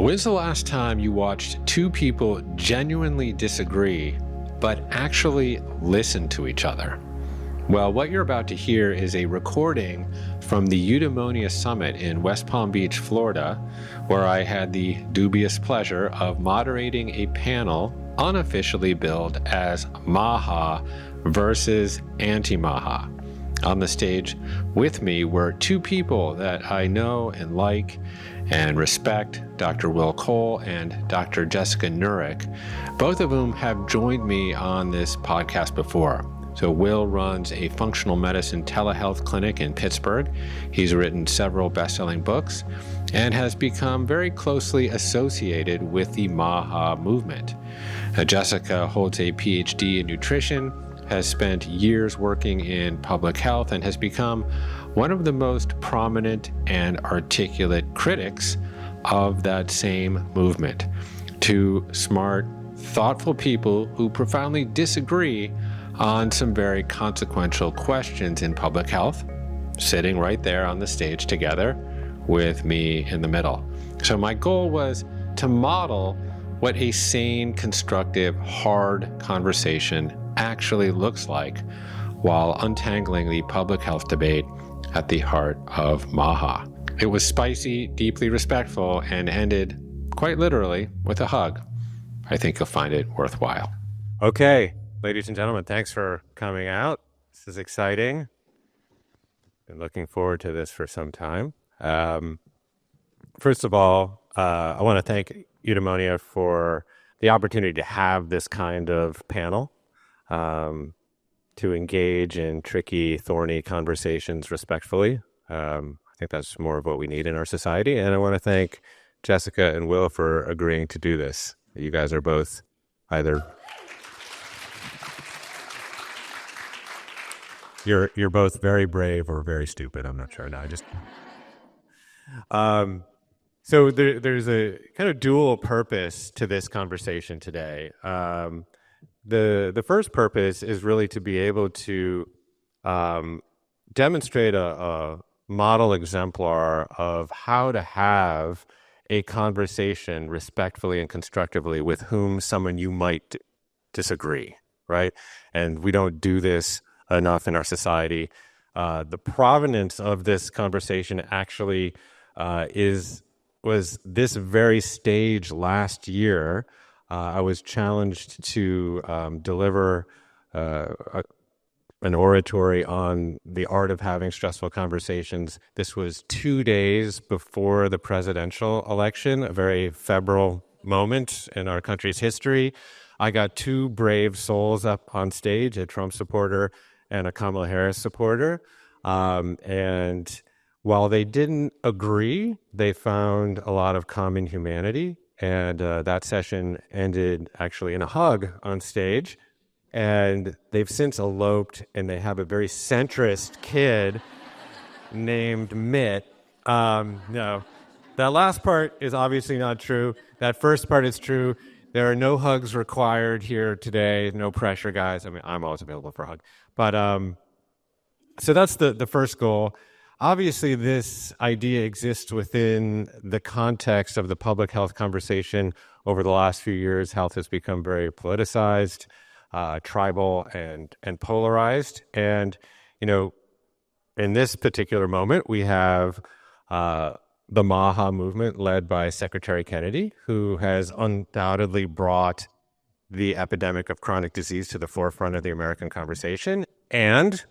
When's the last time you watched two people genuinely disagree, but actually listen to each other? Well, what you're about to hear is a recording from the Eudemonia Summit in West Palm Beach, Florida, where I had the dubious pleasure of moderating a panel unofficially billed as MAHA versus anti-MAHA. On the stage with me were two people that I know and like and respect, Dr. Will Cole and Dr. Jessica Knurick, both of whom have joined me on this podcast before. So Will runs a functional medicine telehealth clinic in Pittsburgh. He's written several best-selling books and has become very closely associated with the MAHA movement. Jessica holds a PhD in nutrition, has spent years working in public health, and has become one of the most prominent and articulate critics of that same movement. Two smart, thoughtful people who profoundly disagree on some very consequential questions in public health, sitting right there on the stage together with me in the middle. So my goal was to model what a sane, constructive, hard conversation actually looks like while untangling the public health debate at the heart of MAHA. It was spicy, deeply respectful, and ended quite literally with a hug. I think you'll find it worthwhile. Okay, ladies and gentlemen, thanks for coming out. This is exciting. Been looking forward to this for some time. First of all, I want to thank Eudemonia for the opportunity to have this kind of panel, to engage in tricky, thorny conversations respectfully. I think that's more of what we need in our society. And I want to thank Jessica and Will for agreeing to do this. You guys are both either... You're both very brave or very stupid. I'm not sure. No, I just... So there's a kind of dual purpose to this conversation today. The first purpose is really to be able to demonstrate a model exemplar of how to have a conversation respectfully and constructively with whom someone you might disagree, right? And we don't do this enough in our society. The provenance of this conversation actually was this very stage last year. I was challenged to deliver an oratory on the art of having stressful conversations. This was 2 days before the presidential election, a very febrile moment in our country's history. I got two brave souls up on stage, a Trump supporter and a Kamala Harris supporter. And while they didn't agree, they found a lot of common humanity. And that session ended actually in a hug on stage. And they've since eloped, and they have a very centrist kid named Mitt. No, that last part is obviously not true. That first part is true. There are no hugs required here today. No pressure, guys. I mean, I'm always available for a hug. But so that's the first goal. Obviously, this idea exists within the context of the public health conversation. Over the last few years, health has become very politicized, tribal, and polarized. And, you know, in this particular moment, we have the MAHA movement led by Secretary Kennedy, who has undoubtedly brought the epidemic of chronic disease to the forefront of the American conversation. And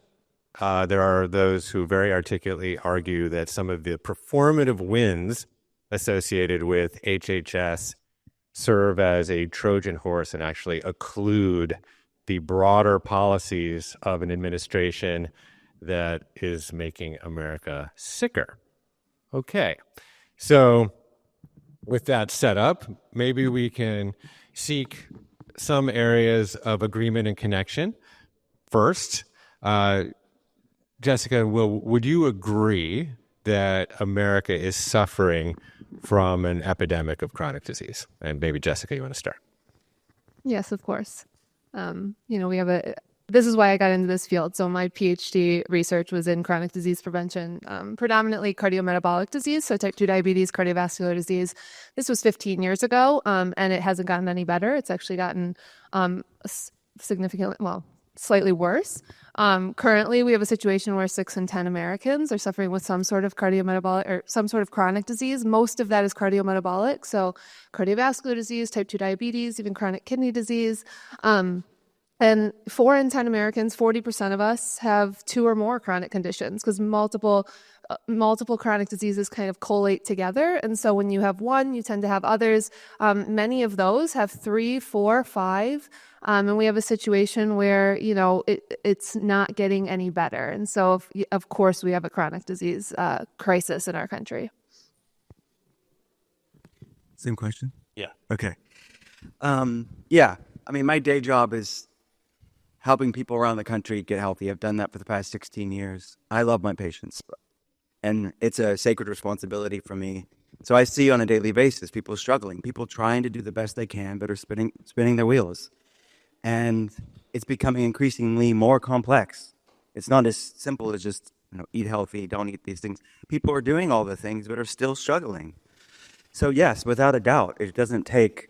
there are those who very articulately argue that some of the performative wins associated with HHS serve as a Trojan horse and actually occlude the broader policies of an administration that is making America sicker. Okay, so with that set up, maybe we can seek some areas of agreement and connection. First, Jessica, would you agree that America is suffering from an epidemic of chronic disease? And maybe Jessica, you want to start? Yes, of course. We have this is why I got into this field. So my PhD research was in chronic disease prevention, predominantly cardiometabolic disease, so type 2 diabetes, cardiovascular disease. This was 15 years ago, and it hasn't gotten any better. It's actually gotten significantly, well, slightly worse. Currently, we have a situation where 6 in 10 Americans are suffering with some sort of cardiometabolic or some sort of chronic disease. Most of that is cardiometabolic, so cardiovascular disease, type 2 diabetes, even chronic kidney disease. And 4 in 10 Americans, 40% of us, have 2 or more chronic conditions because multiple chronic diseases kind of collate together. And so when you have one, you tend to have others. Many of those have 3, 4, 5. And we have a situation where, it's not getting any better. And so, of course, we have a chronic disease crisis in our country. Same question? Yeah. Okay. Yeah. I mean, my day job is helping people around the country get healthy. I've done that for the past 16 years. I love my patients, and it's a sacred responsibility for me. So I see on a daily basis people struggling, people trying to do the best they can, but are spinning their wheels. And it's becoming increasingly more complex. It's not as simple as just, eat healthy, don't eat these things. People are doing all the things, but are still struggling. So yes, without a doubt, it doesn't take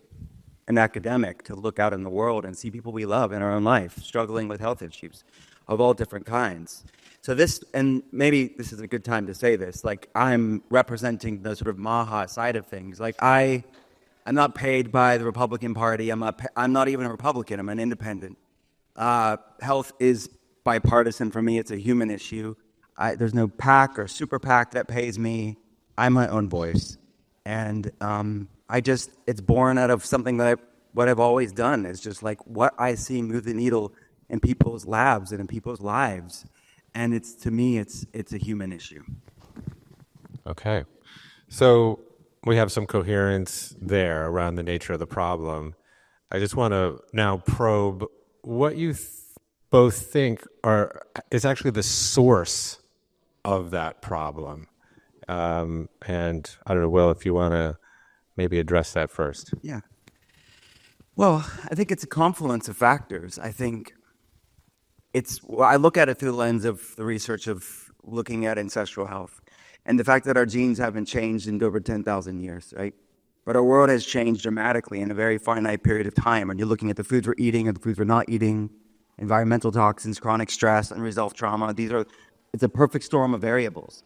an academic to look out in the world and see people we love in our own life struggling with health issues of all different kinds. So this, and maybe this is a good time to say this, like I'm representing the sort of MAHA side of things. Like I'm not paid by the Republican Party. I'm not even a Republican. I'm an independent. Health is bipartisan for me. It's a human issue. There's no PAC or super PAC that pays me. I'm my own voice. And it's born out of something that what I've always done is just like what I see move the needle in people's labs and in people's lives. And to me, it's a human issue. Okay. So we have some coherence there around the nature of the problem. I just want to now probe what you both think is actually the source of that problem. And I don't know, Will, if you want to maybe address that first. Yeah. Well, I think it's a confluence of factors. I think I look at it through the lens of the research of looking at ancestral health and the fact that our genes haven't changed in over 10,000 years, right? But our world has changed dramatically in a very finite period of time. And you're looking at the foods we're eating and the foods we're not eating, environmental toxins, chronic stress, unresolved trauma. It's a perfect storm of variables.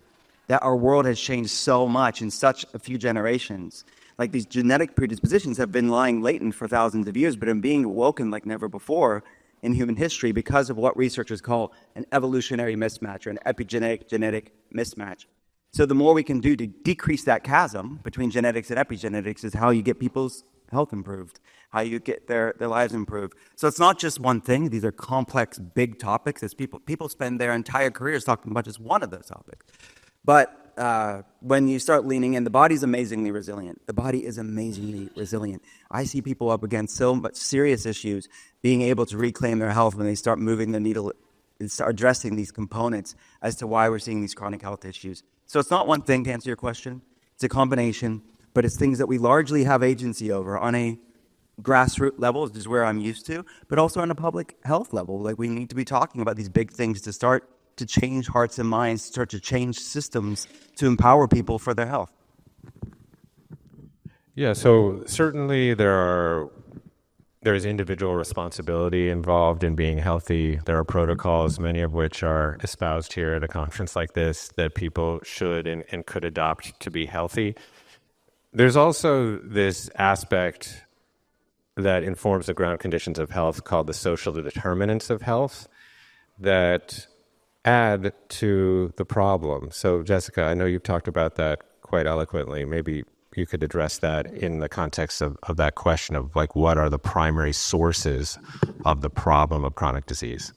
That our world has changed so much in such a few generations. Like these genetic predispositions have been lying latent for thousands of years, but are being awoken like never before in human history because of what researchers call an evolutionary mismatch or an epigenetic-genetic mismatch. So the more we can do to decrease that chasm between genetics and epigenetics is how you get people's health improved, how you get their lives improved. So it's not just one thing. These are complex, big topics. As people spend their entire careers talking about just one of those topics. But when you start leaning in, the body's amazingly resilient. The body is amazingly resilient. I see people up against so much serious issues being able to reclaim their health when they start moving the needle and start addressing these components as to why we're seeing these chronic health issues. So it's not one thing, to answer your question. It's a combination, but it's things that we largely have agency over on a grassroots level, which is where I'm used to, but also on a public health level. Like we need to be talking about these big things to start to change hearts and minds, start to change systems to empower people for their health. Yeah, so certainly there is individual responsibility involved in being healthy. There are protocols, many of which are espoused here at a conference like this, that people should and could adopt to be healthy. There's also this aspect that informs the ground conditions of health called the social determinants of health that add to the problem. So, Jessica, I know you've talked about that quite eloquently. Maybe you could address that in the context of that question of like, what are the primary sources of the problem of chronic disease?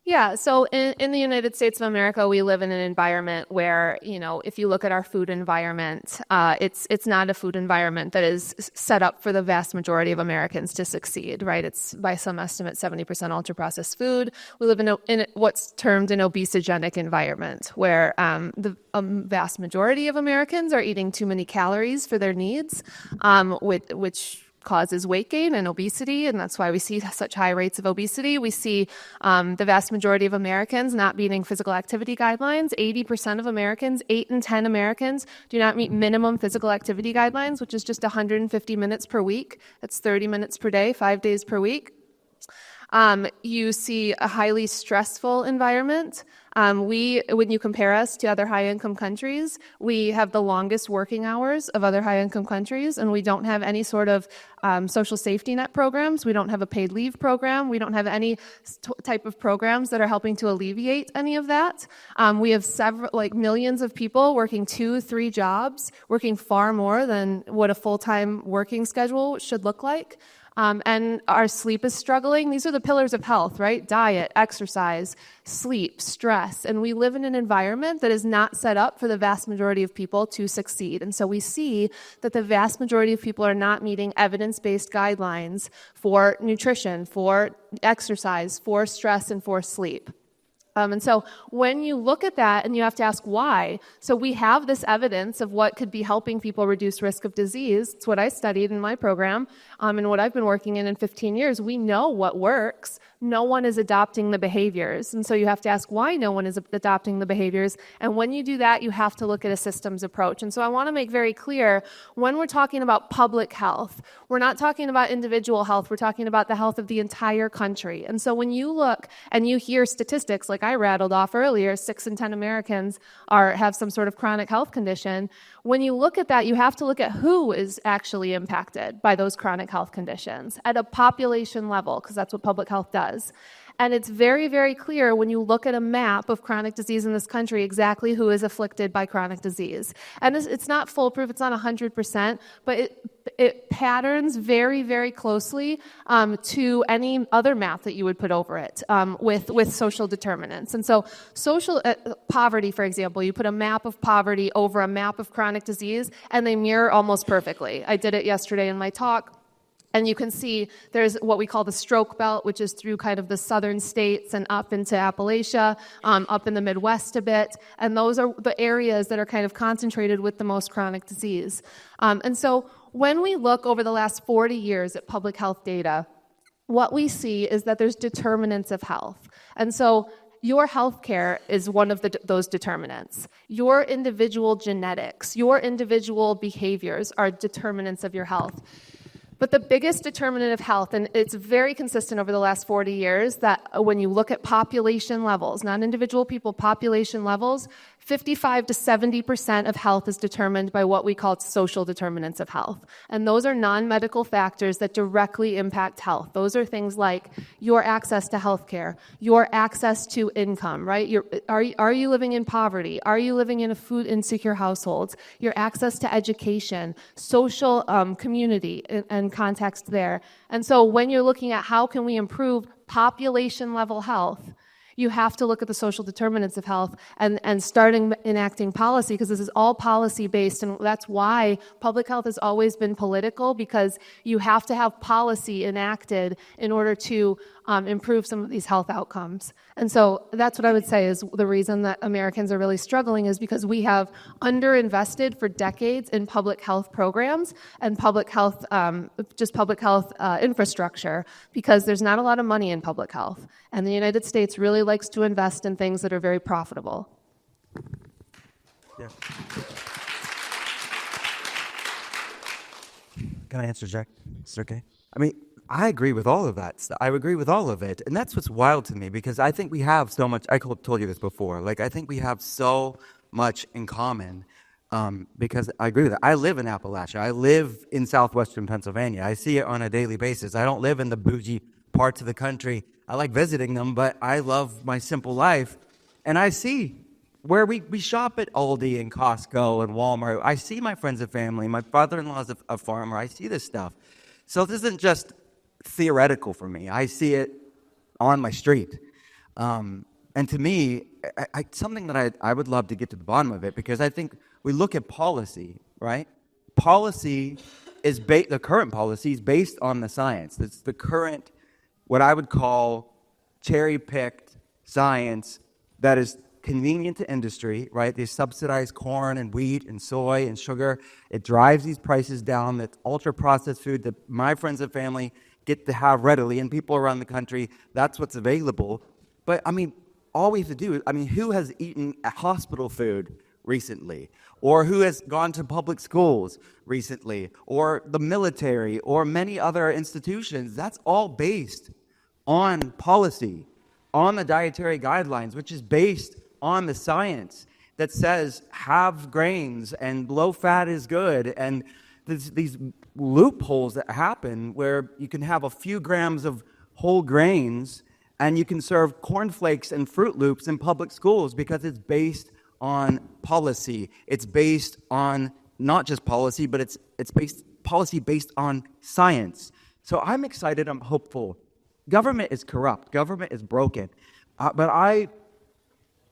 Yeah, so in the United States of America, we live in an environment where, if you look at our food environment, it's not a food environment that is set up for the vast majority of Americans to succeed, right? It's by some estimate 70% ultra-processed food. We live in what's termed an obesogenic environment where the vast majority of Americans are eating too many calories for their needs, which causes weight gain and obesity, and that's why we see such high rates of obesity. We see the vast majority of Americans not meeting physical activity guidelines. 80% of Americans, 8 in 10 Americans, do not meet minimum physical activity guidelines, which is just 150 minutes per week. That's 30 minutes per day, 5 days per week. You see a highly stressful environment. When you compare us to other high-income countries, we have the longest working hours of other high-income countries, and we don't have any sort of social safety net programs. We don't have a paid leave program. We don't have any type of programs that are helping to alleviate any of that. We have millions of people working 2-3 jobs, working far more than what a full-time working schedule should look like. And our sleep is struggling. These are the pillars of health, right? Diet, exercise, sleep, stress. And we live in an environment that is not set up for the vast majority of people to succeed. And so we see that the vast majority of people are not meeting evidence-based guidelines for nutrition, for exercise, for stress, and for sleep. And so when you look at that, and you have to ask why. So we have this evidence of what could be helping people reduce risk of disease. It's what I studied in my program, and what I've been working in 15 years. We know what works. No one is adopting the behaviors. And so you have to ask why no one is adopting the behaviors. And when you do that, you have to look at a systems approach. And so I want to make very clear, when we're talking about public health, we're not talking about individual health. We're talking about the health of the entire country. And so when you look and you hear statistics like I rattled off earlier, 6 in 10 Americans have some sort of chronic health condition. When you look at that, you have to look at who is actually impacted by those chronic health conditions at a population level, because that's what public health does. And it's very, very clear when you look at a map of chronic disease in this country exactly who is afflicted by chronic disease. And it's not foolproof, it's not 100%, but it patterns very, very closely to any other map that you would put over it with social determinants. And so social poverty, for example, you put a map of poverty over a map of chronic disease, and they mirror almost perfectly. I did it yesterday in my talk. And you can see there's what we call the stroke belt, which is through kind of the southern states and up into Appalachia, up in the Midwest a bit. And those are the areas that are kind of concentrated with the most chronic disease. And so when we look over the last 40 years at public health data, what we see is that there's determinants of health. And so your healthcare is one of those determinants. Your individual genetics, your individual behaviors are determinants of your health. But the biggest determinant of health, and it's very consistent over the last 40 years, that when you look at population levels, not individual people, population levels, 55 to 70% of health is determined by what we call social determinants of health. And those are non-medical factors that directly impact health. Those are things like your access to healthcare, your access to income, right? Are you living in poverty? Are you living in a food insecure households? Your access to education, social community and context there. And so when you're looking at how can we improve population level health, you have to look at the social determinants of health and starting enacting policy, because this is all policy based, and that's why public health has always been political, because you have to have policy enacted in order to improve some of these health outcomes. And so that's what I would say is the reason that Americans are really struggling, is because we have underinvested for decades in public health programs and public health infrastructure, because there's not a lot of money in public health. And the United States really likes to invest in things that are very profitable. Yeah. Can I answer, Jack? Is it okay? I mean, I agree with all of that stuff. I agree with all of it. And that's what's wild to me, because I think we have so much. I told you this before. Like, I think we have so much in common, because I agree with that. I live in Appalachia. I live in southwestern Pennsylvania. I see it on a daily basis. I don't live in the bougie parts of the country. I like visiting them, but I love my simple life. And I see where we shop at Aldi and Costco and Walmart. I see my friends and family. My father-in-law is a farmer. I see this stuff. So this isn't just theoretical for me. I see it on my street. And to me, something that I would love to get to the bottom of it, because I think we look at policy, right? Policy is the current policy is based on the science. It's the current, what I would call cherry-picked science that is convenient to industry, right? They subsidize corn and wheat and soy and sugar. It drives these prices down. That's ultra-processed food that my friends and family get to have readily, and people around the country, that's what's available. But, I mean, all we have to do is, who has eaten hospital food recently? Or who has gone to public schools recently? Or the military? Or many other institutions? That's all based on policy, on the dietary guidelines, which is based on the science that says have grains and low fat is good. And these loopholes that happen where you can have a few grams of whole grains and you can serve cornflakes and Fruit Loops in public schools because it's based on policy. It's based on not just policy, but it's policy based on science. So I'm excited. I'm hopeful. Government is corrupt. Government is broken. But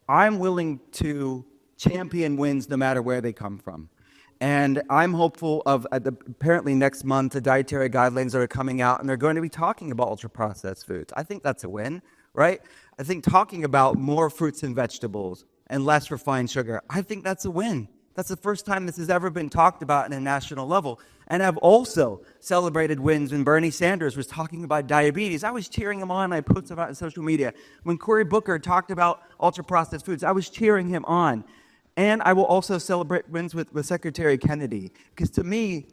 I'm willing to champion wins no matter where they come from. And I'm hopeful of, apparently next month, the dietary guidelines that are coming out, and they're going to be talking about ultra-processed foods. I think that's a win, right? I think talking about more fruits and vegetables and less refined sugar, I think that's a win. That's the first time this has ever been talked about at a national level. And I've also celebrated wins when Bernie Sanders was talking about diabetes. I was cheering him on. I posted about it on social media. When Cory Booker talked about ultra-processed foods, I was cheering him on. And I will also celebrate wins with Secretary Kennedy, because to me,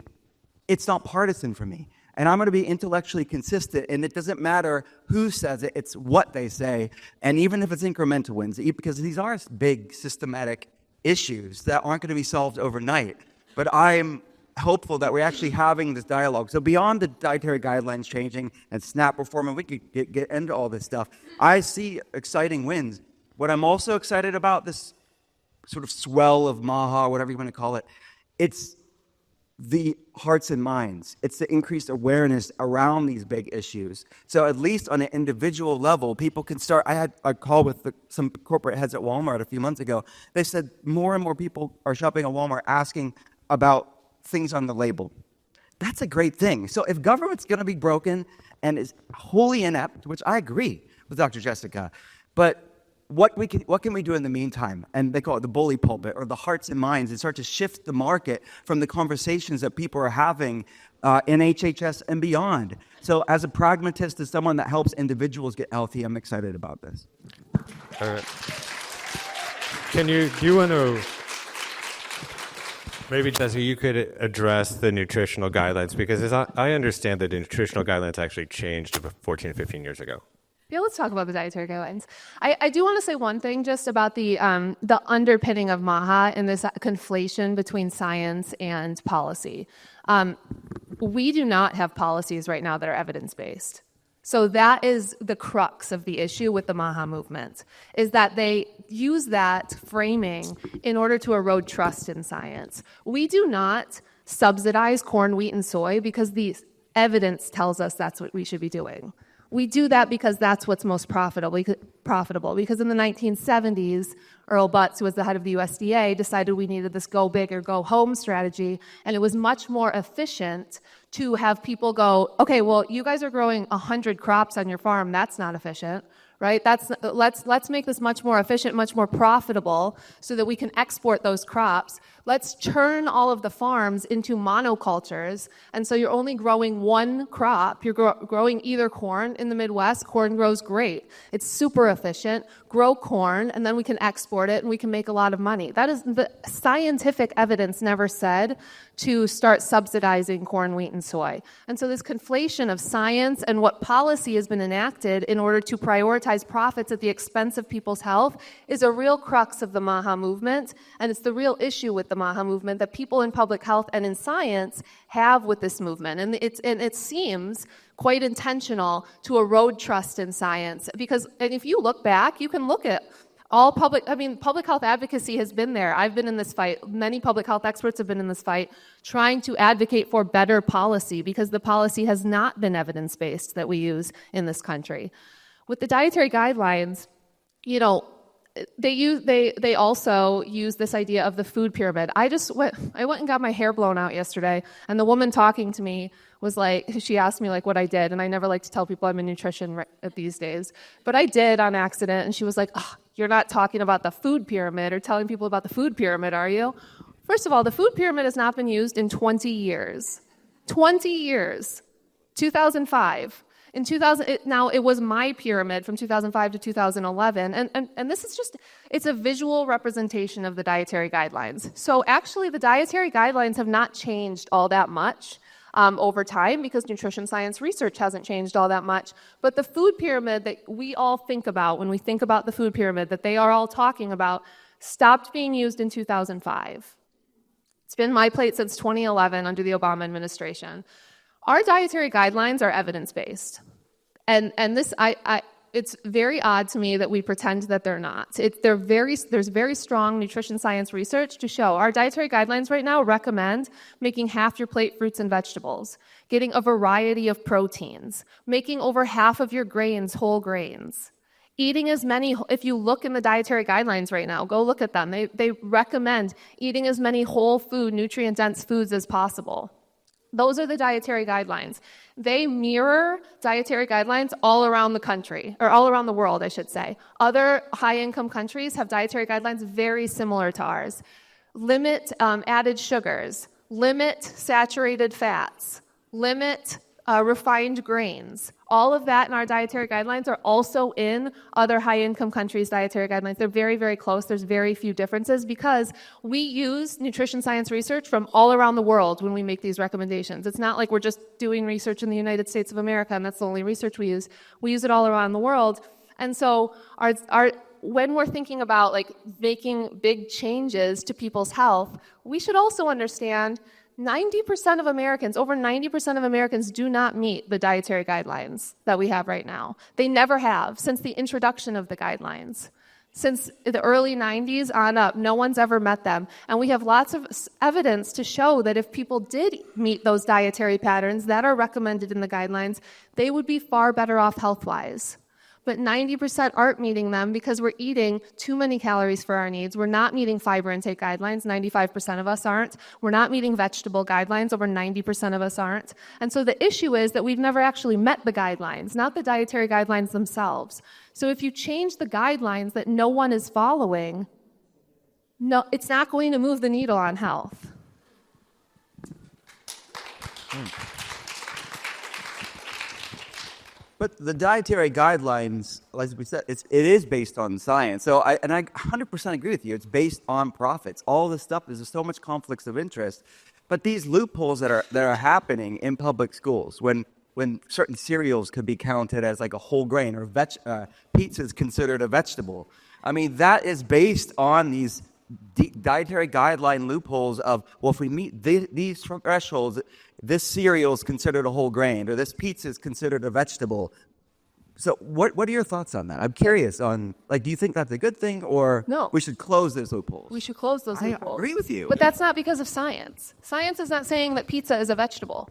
it's not partisan for me. And I'm going to be intellectually consistent, and it doesn't matter who says it, it's what they say. And even if it's incremental wins, because these are big systematic issues that aren't going to be solved overnight. But I'm hopeful that we're actually having this dialogue. So beyond the dietary guidelines changing and SNAP reform, and we could get into all this stuff, I see exciting wins. What I'm also excited about, this sort of swell of MAHA, whatever you want to call it, it's the hearts and minds. It's the increased awareness around these big issues. So at least on an individual level, people can start. I had a call with some corporate heads at Walmart a few months ago. They said more and more people are shopping at Walmart asking about things on the label. That's a great thing. So if government's going to be broken and is wholly inept, which I agree with Dr. Jessica, but what can we do in the meantime? And they call it the bully pulpit, or the hearts and minds, and start to shift the market from the conversations that people are having in HHS and beyond. So as a pragmatist, as someone that helps individuals get healthy, I'm excited about this. Do you want to, maybe Jessica, you could address the nutritional guidelines, because as I understand that the nutritional guidelines actually changed about 14, 15 years ago. Yeah, let's talk about the dietary guidelines. I do want to say one thing just about the underpinning of MAHA and this conflation between science and policy. We do not have policies right now that are evidence-based. So that is the crux of the issue with the MAHA movement, is that they use that framing in order to erode trust in science. We do not subsidize corn, wheat, and soy because the evidence tells us that's what we should be doing. We do that because that's what's most profitable. Because in the 1970s, Earl Butz, who was the head of the USDA, decided we needed this go big or go home strategy, and it was much more efficient to have people go, okay, well, you guys are growing 100 crops on your farm. That's not efficient, right? Let's make this much more efficient, much more profitable, so that we can export those crops. Let's turn all of the farms into monocultures, and so you're only growing one crop. You're growing either corn in the Midwest. Corn grows great. It's super efficient. Grow corn, and then we can export it, and we can make a lot of money. That is the scientific evidence never said to start subsidizing corn, wheat, and soy. And so this conflation of science and what policy has been enacted in order to prioritize profits at the expense of people's health is a real crux of the MAHA movement, and it's the real issue with the MAHA movement that people in public health and in science have with this movement. And it seems quite intentional to erode trust in science, because, and if you look back, you can look at all public health advocacy has been there. I've been in this fight. Many public health experts have been in this fight trying to advocate for better policy, because the policy has not been evidence-based that we use in this country. With the dietary guidelines, you know, they also use this idea of the food pyramid. I went and got my hair blown out yesterday, and the woman talking to me was like, she asked me like what I did, and I never like to tell people I'm a nutrition these days, but I did on accident, and she was like, oh, you're not talking about the food pyramid or telling people about the food pyramid, are you? First of all, the food pyramid has not been used in 20 years. 20 years. 2005. In 2000, now it was my pyramid from 2005 to 2011, and this is just, it's a visual representation of the dietary guidelines. So actually the dietary guidelines have not changed all that much over time because nutrition science research hasn't changed all that much. But the food pyramid that we all think about when we think about the food pyramid that they are all talking about stopped being used in 2005. It's been my plate since 2011 under the Obama administration. Our dietary guidelines are evidence-based. And this, it's very odd to me that we pretend that they're not. There's very strong nutrition science research to show our dietary guidelines right now recommend making half your plate fruits and vegetables, getting a variety of proteins, making over half of your grains whole grains, eating as many, if you look in the dietary guidelines right now, go look at them. They recommend eating as many whole food, nutrient-dense foods as possible. Those are the dietary guidelines. They mirror dietary guidelines all around the country, or all around the world, I should say. Other high-income countries have dietary guidelines very similar to ours. Limit added sugars, limit saturated fats, limit refined grains. All of that in our dietary guidelines are also in other high-income countries' dietary guidelines. They're very, very close. There's very few differences because we use nutrition science research from all around the world when we make these recommendations. It's not like we're just doing research in the United States of America and that's the only research we use. We use it all around the world. And so when we're thinking about like making big changes to people's health, we should also understand 90% of Americans, over 90% of Americans do not meet the dietary guidelines that we have right now. They never have since the introduction of the guidelines. Since the early 90s on up, no one's ever met them. And we have lots of evidence to show that if people did meet those dietary patterns that are recommended in the guidelines, they would be far better off health-wise. But 90% aren't meeting them because we're eating too many calories for our needs. We're not meeting fiber intake guidelines. 95% of us aren't. We're not meeting vegetable guidelines. Over 90% of us aren't. And so the issue is that we've never actually met the guidelines, not the dietary guidelines themselves. So if you change the guidelines that no one is following, no, it's not going to move the needle on health. But the dietary guidelines, as we said, it is based on science. So I 100% agree with you. It's based on profits. All this stuff, there's just so much conflicts of interest. But these loopholes that are happening in public schools, when certain cereals could be counted as like a whole grain, or pizza is considered a vegetable. I mean, that is based on these dietary guideline loopholes of, well, if we meet these thresholds, this cereal is considered a whole grain, or this pizza is considered a vegetable. So what are your thoughts on that? I'm curious on, like, do you think that's a good thing, or no, we should close those loopholes? We should close those loopholes. I agree with you. But that's not because of science. Science is not saying that pizza is a vegetable.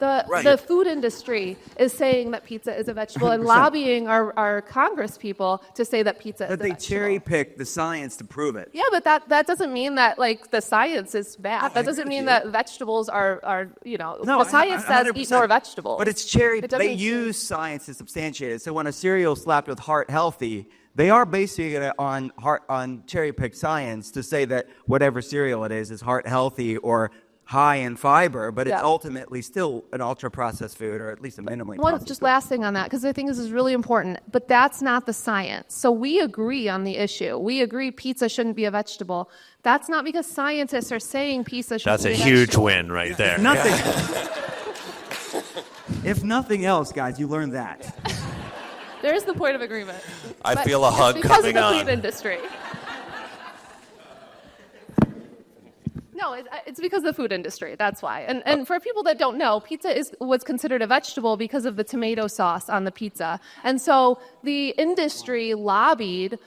Right. The food industry is saying that pizza is a vegetable 100%. And lobbying our Congress people to say that pizza is a vegetable. But they cherry pick the science to prove it. Yeah, but that doesn't mean that like the science is bad. That doesn't mean that vegetables are the science says 100%. Eat more vegetables. But it's they use science to substantiate it. So when a cereal is slapped with heart healthy, they are basing it on cherry pick science to say that whatever cereal it is heart healthy or high in fiber, but it's ultimately still an ultra-processed food, or at least a minimally processed just food. last thing on that, because I think this is really important, but that's not the science. So we agree on the issue. We agree pizza shouldn't be a vegetable. That's not because scientists are saying pizza shouldn't be a vegetable. That's a huge win right there. If nothing else, guys, you learned that. There's the point of agreement. I feel a hug coming on. Because of the food industry. No, it's because of the food industry. That's why. And for people that don't know, pizza was considered a vegetable because of the tomato sauce on the pizza. And so the industry lobbied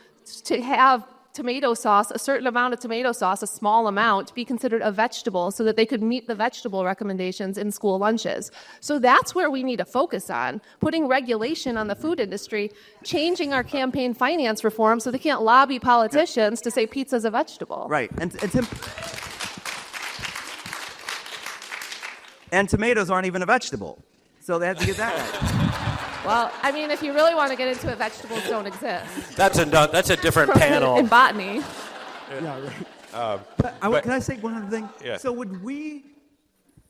to have tomato sauce, a certain amount of tomato sauce, a small amount, be considered a vegetable so that they could meet the vegetable recommendations in school lunches. So that's where we need to focus on, putting regulation on the food industry, changing our campaign finance reform so they can't lobby politicians to say pizza's a vegetable. Right. And tomatoes aren't even a vegetable. So they have to get that right. Well, I mean, if you really want to get into it, vegetables don't exist. That's a different panel. In botany. Yeah, right. Can I say one other thing? Yeah. So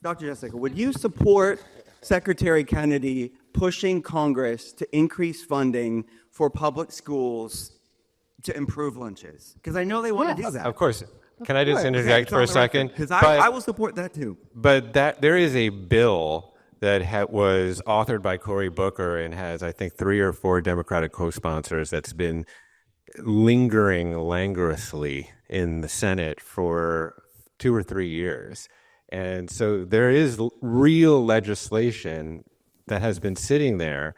Dr. Jessica, would you support Secretary Kennedy pushing Congress to increase funding for public schools to improve lunches? Because I know they want to do that. Of course. Can I just interject for a second? Because I will support that too. But there is a bill that was authored by Cory Booker and has, I think, 3 or 4 Democratic co-sponsors that's been lingering languorously in the Senate for 2 or 3 years. And so there is real legislation that has been sitting there.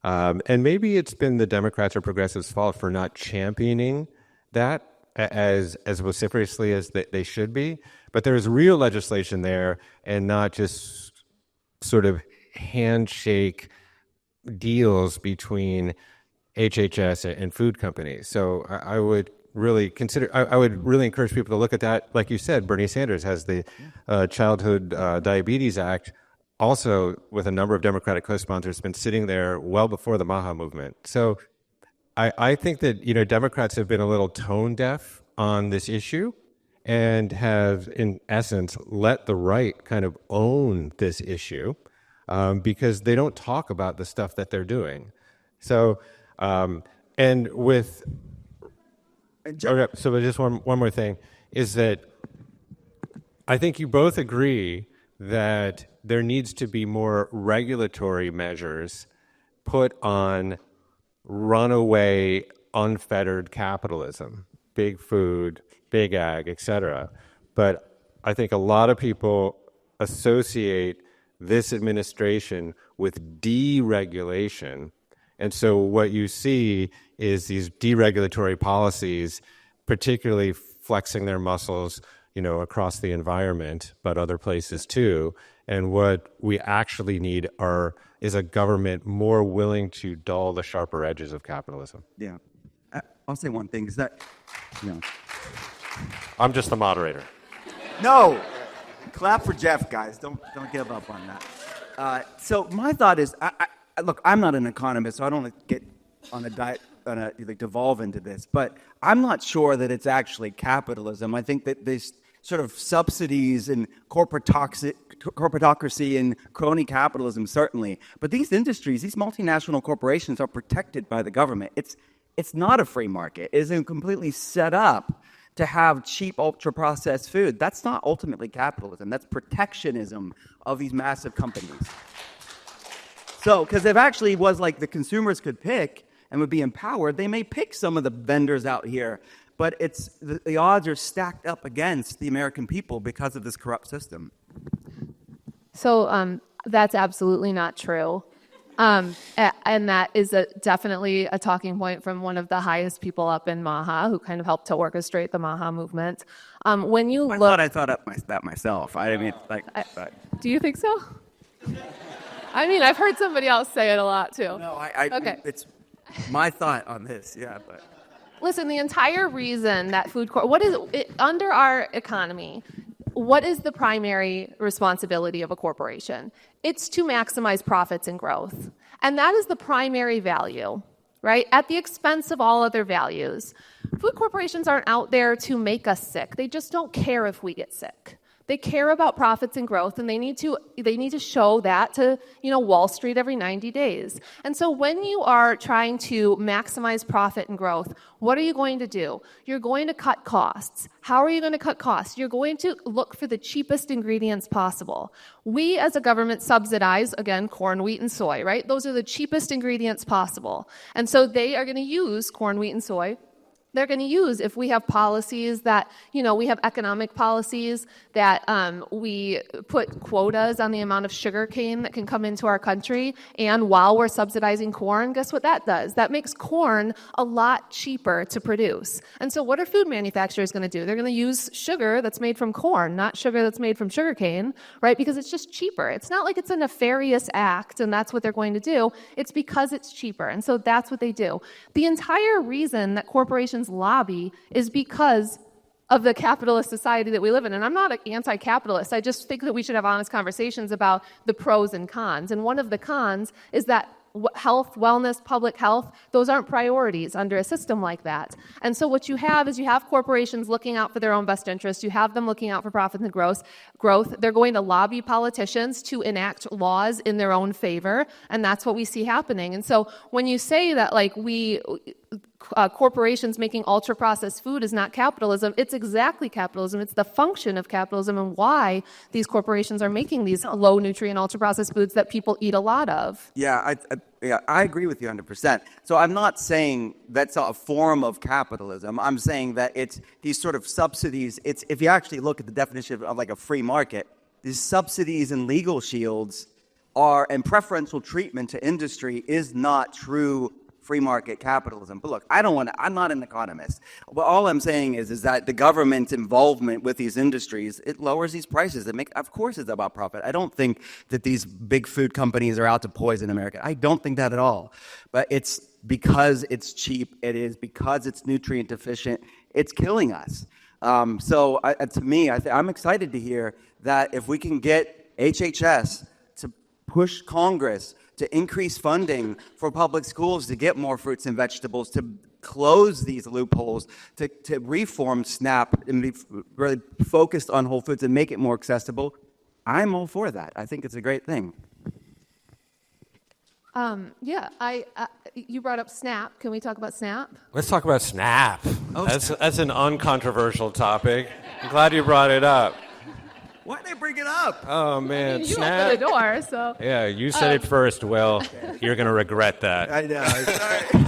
And maybe it's been the Democrats or progressives' fault for not championing that as vociferously as they should be. But there's real legislation there and not just sort of handshake deals between HHS and food companies. So I would really encourage people to look at that. Like you said, Bernie Sanders has the Childhood Diabetes Act, also with a number of Democratic co-sponsors, been sitting there well before the MAHA movement. So I think that, Democrats have been a little tone deaf on this issue and have, in essence, let the right kind of own this issue because they don't talk about the stuff that they're doing. So, so just one more thing is that I think you both agree that there needs to be more regulatory measures put on runaway, unfettered capitalism, big food, big ag, etc. But I think a lot of people associate this administration with deregulation. And so what you see is these deregulatory policies, particularly flexing their muscles, across the environment, but other places too. And what we actually need is a government more willing to dull the sharper edges of capitalism. Yeah. I'll say one thing, is that, I'm just the moderator. No! Clap for Jeff, guys. Don't give up on that. So my thought is, look, I'm not an economist, so I don't want to get on a diet, devolve into this, but I'm not sure that it's actually capitalism. I think that this sort of subsidies and corporatocracy and crony capitalism, certainly. But these industries, these multinational corporations are protected by the government. It's not a free market. It is completely set up to have cheap, ultra-processed food. That's not ultimately capitalism. That's protectionism of these massive companies. So, because if actually it was like the consumers could pick and would be empowered, they may pick some of the vendors out here, but the odds are stacked up against the American people because of this corrupt system. So that's absolutely not true. And that is definitely a talking point from one of the highest people up in MAHA, who kind of helped to orchestrate the MAHA movement. When you I thought up that myself. Do you think so? I mean, I've heard somebody else say it a lot too. No, okay. It's my thought on this. Yeah, but listen, the entire reason that under our economy, what is the primary responsibility of a corporation? It's to maximize profits and growth. And that is the primary value, right? At the expense of all other values. Food corporations aren't out there to make us sick. They just don't care if we get sick. They care about profits and growth, and they need to show that to, Wall Street every 90 days. And so when you are trying to maximize profit and growth, what are you going to do? You're going to cut costs. How are you going to cut costs? You're going to look for the cheapest ingredients possible. We as a government subsidize, again, corn, wheat, and soy, right? Those are the cheapest ingredients possible. And so they are going to use corn, wheat, and soy. They're going to use, if we have policies that, we have economic policies that we put quotas on the amount of sugar cane that can come into our country, and while we're subsidizing corn, guess what that does? That makes corn a lot cheaper to produce. And so what are food manufacturers going to do? They're going to use sugar that's made from corn, not sugar that's made from sugar cane, right? Because it's just cheaper. It's not like it's a nefarious act and that's what they're going to do. It's because it's cheaper. And so that's what they do. The entire reason that corporations lobby is because of the capitalist society that we live in. And I'm not an anti-capitalist. I just think that we should have honest conversations about the pros and cons. And one of the cons is that health, wellness, public health, those aren't priorities under a system like that. And so what you have is you have corporations looking out for their own best interests. You have them looking out for profit and growth. They're going to lobby politicians to enact laws in their own favor, and that's what we see happening. And so when you say that corporations making ultra-processed food is not capitalism, it's exactly capitalism. It's the function of capitalism and why these corporations are making these low-nutrient, ultra-processed foods that people eat a lot of. Yeah, I agree with you 100%. So I'm not saying that's a form of capitalism. I'm saying that it's these sort of subsidies. It's if you actually look at the definition of like a free market, these subsidies and legal shields and preferential treatment to industry is not true free market capitalism. But look, I'm not an economist. But all I'm saying is that the government's involvement with these industries, it lowers these prices. Of course it's about profit. I don't think that these big food companies are out to poison America. I don't think that at all. But it's because it's cheap. It is because it's nutrient deficient. It's killing us. To me, I'm excited to hear that if we can get HHS to push Congress to increase funding for public schools to get more fruits and vegetables, to close these loopholes, to reform SNAP and be really focused on whole foods and make it more accessible, I'm all for that. I think it's a great thing. You brought up SNAP. Can we talk about SNAP? Let's talk about SNAP. That's an uncontroversial topic. I'm glad you brought it up. Why'd they bring it up? Oh, man, You SNAP. opened the door, so... Yeah, you said it first, Will. You're going to regret that. I know. Sorry.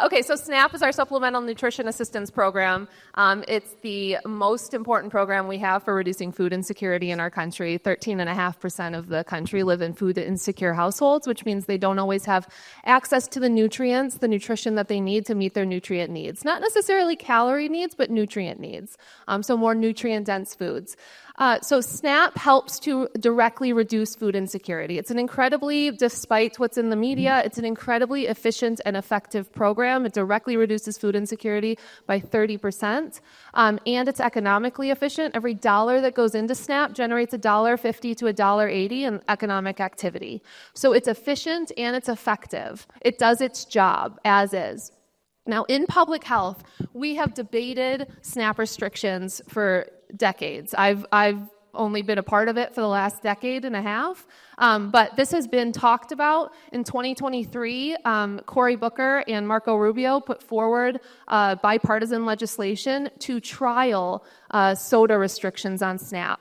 Okay, so SNAP is our Supplemental Nutrition Assistance Program. It's the most important program we have for reducing food insecurity in our country. 13.5% of the country live in food insecure households, which means they don't always have access to the nutrients, the nutrition that they need to meet their nutrient needs. Not necessarily calorie needs, but nutrient needs. So more nutrient-dense foods. So SNAP helps to directly reduce food insecurity. It's despite what's in the media, it's an incredibly efficient and effective program. It directly reduces food insecurity by 30%. And it's economically efficient. Every dollar that goes into SNAP generates $1.50 to $1.80 in economic activity. So it's efficient and it's effective. It does its job as is. Now, in public health, we have debated SNAP restrictions for decades. I've only been a part of it for the last decade and a half, but this has been talked about. In 2023, Cory Booker and Marco Rubio put forward bipartisan legislation to trial soda restrictions on SNAP.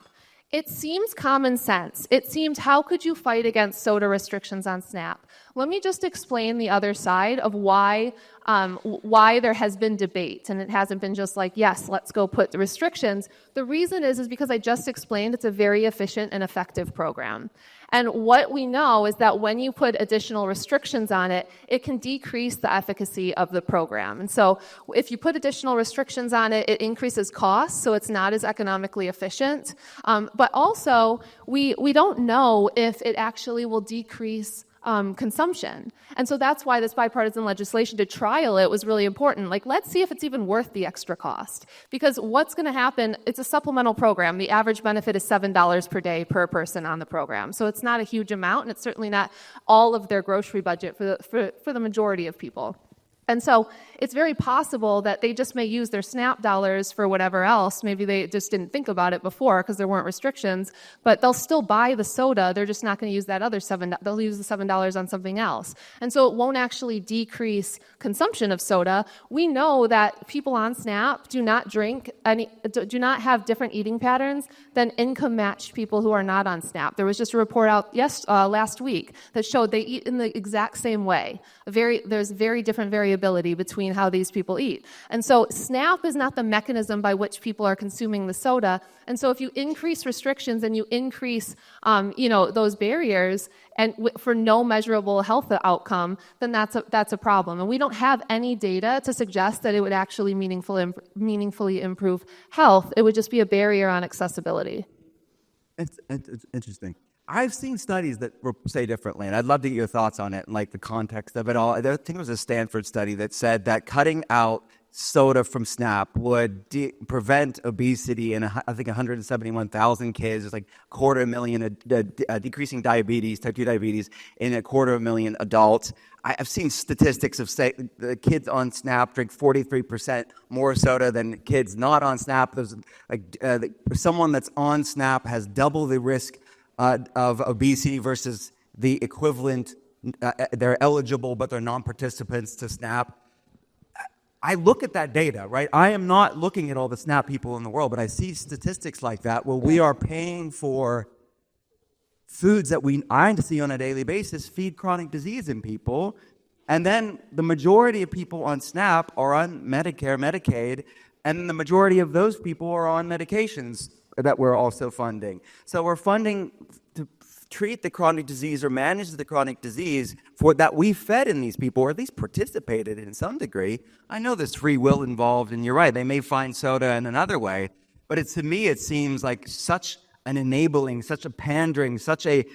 It seems common sense. It seems, how could you fight against soda restrictions on SNAP? Let me just explain the other side of why there has been debate, and it hasn't been just like, yes, let's go put the restrictions. The reason is because I just explained it's a very efficient and effective program. And what we know is that when you put additional restrictions on it, it can decrease the efficacy of the program. And so if you put additional restrictions on it, it increases costs, so it's not as economically efficient. But also, we don't know if it actually will decrease consumption. And so that's why this bipartisan legislation to trial it was really important. Like, let's see if it's even worth the extra cost. Because what's going to happen, it's a supplemental program. The average benefit is $7 per day per person on the program. So it's not a huge amount, and it's certainly not all of their grocery budget for the majority of people. And so it's very possible that they just may use their SNAP dollars for whatever else. Maybe they just didn't think about it before because there weren't restrictions, but they'll still buy the soda. They're just not going to use that other they'll use the $7 on something else. And so it won't actually decrease consumption of soda. We know that people on SNAP do not have different eating patterns than income-matched people who are not on SNAP. There was just a report out last week that showed they eat in the exact same way. There's very different variability between how these people eat. And so SNAP is not the mechanism by which people are consuming the soda. And so if you increase restrictions and you increase those barriers and for no measurable health outcome, then that's a problem. And we don't have any data to suggest that it would actually meaningfully improve health. It would just be a barrier on accessibility. It's interesting. I've seen studies that say differently, and I'd love to get your thoughts on it and like the context of it all. I think it was a Stanford study that said that cutting out soda from SNAP would prevent obesity in, I think, 171,000 kids. There's like 250,000 decreasing diabetes, type 2 diabetes, in 250,000 adults. I've seen statistics of say the kids on SNAP drink 43% more soda than kids not on SNAP. There's someone that's on SNAP has double the risk of obesity versus the equivalent. They're eligible, but they're non-participants to SNAP. I look at that data, right? I am not looking at all the SNAP people in the world, but I see statistics like that where we are paying for foods that I see on a daily basis feed chronic disease in people. And then the majority of people on SNAP are on Medicare, Medicaid, and the majority of those people are on medications that we're also funding. So we're funding to treat the chronic disease or manage the chronic disease for that we fed in these people, or at least participated in some degree. I know there's free will involved, and you're right, they may find soda in another way, but to me it seems like such an enabling, such a pandering, such a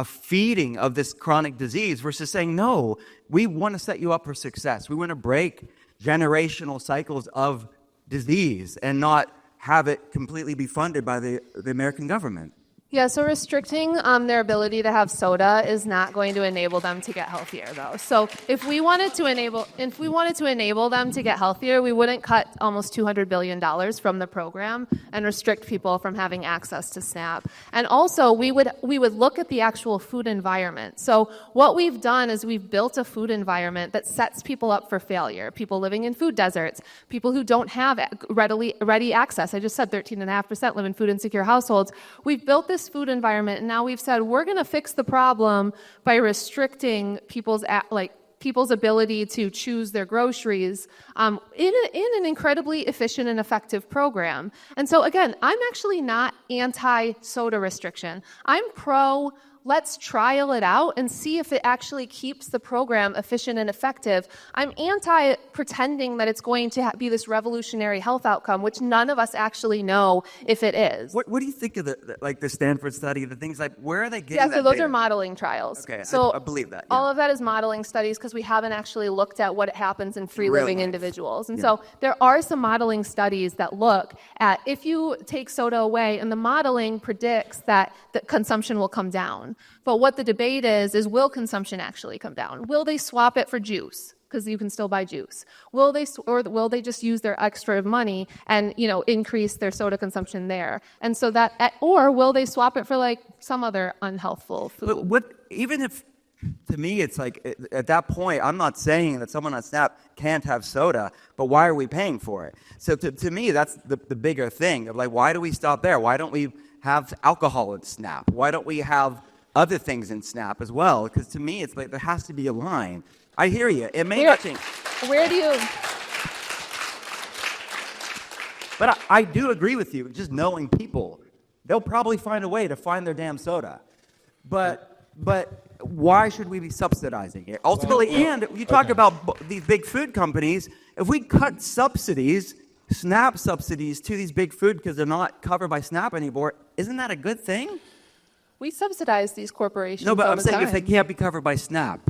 feeding of this chronic disease versus saying, no, we want to set you up for success. We want to break generational cycles of disease and not have it completely be funded by the American government. Yeah, so restricting their ability to have soda is not going to enable them to get healthier, though. So if we wanted to enable them to get healthier, we wouldn't cut almost $200 billion from the program and restrict people from having access to SNAP. And also, we would look at the actual food environment. So what we've done is we've built a food environment that sets people up for failure. People living in food deserts, people who don't have ready access. I just said 13.5% live in food insecure households. We've built this food environment, and now we've said we're going to fix the problem by restricting people's ability to choose their groceries in an incredibly efficient and effective program. And so again, I'm actually not anti-soda restriction. I'm pro let's trial it out and see if it actually keeps the program efficient and effective. I'm anti-pretending that it's going to be this revolutionary health outcome, which none of us actually know if it is. What do you think of the Stanford study, the things like, where are they getting that so those data? are modeling trials. Okay, so I believe that. Yeah. All of that is modeling studies because we haven't actually looked at what happens in free living individuals. And so there are some modeling studies that look at if you take soda away, and the modeling predicts that the consumption will come down. But what the debate is will consumption actually come down? Will they swap it for juice? Because you can still buy juice. Will they just use their extra money and increase their soda consumption there? And so or will they swap it for like some other unhealthful food? But even if, to me, it's like at that point, I'm not saying that someone on SNAP can't have soda, but why are we paying for it? So to me, that's the bigger thing of like, why do we stop there? Why don't we have alcohol in SNAP? Why don't we have other things in SNAP as well? Because to me, it's like there has to be a line. I hear you. It may not change. Where do you... But I do agree with you. Just knowing people, they'll probably find a way to find their damn soda. But why should we be subsidizing it? Ultimately, and you talk about these big food companies, if we cut subsidies, SNAP subsidies to these big food because they're not covered by SNAP anymore, isn't that a good thing? We subsidize these corporations. No, but all I'm the saying time. if they can't be covered by SNAP,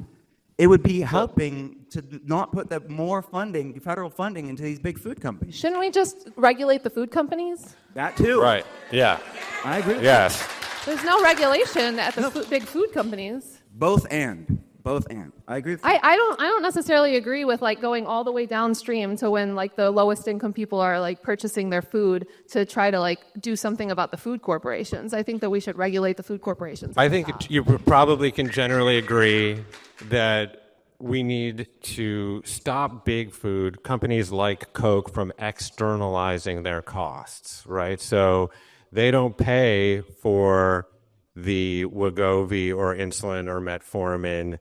it would be helping to not put more funding, federal funding, into these big food companies. Shouldn't we just regulate the food companies? That too. Right. Yeah. I agree. Yes. There's no regulation at the big food companies. Both and. I agree with you. I don't necessarily agree with like going all the way downstream to when like the lowest income people are like purchasing their food to try to like do something about the food corporations. I think that we should regulate the food corporations. I think you probably can generally agree that we need to stop big food companies like Coke from externalizing their costs, right? So they don't pay for the Wegovy or insulin or metformin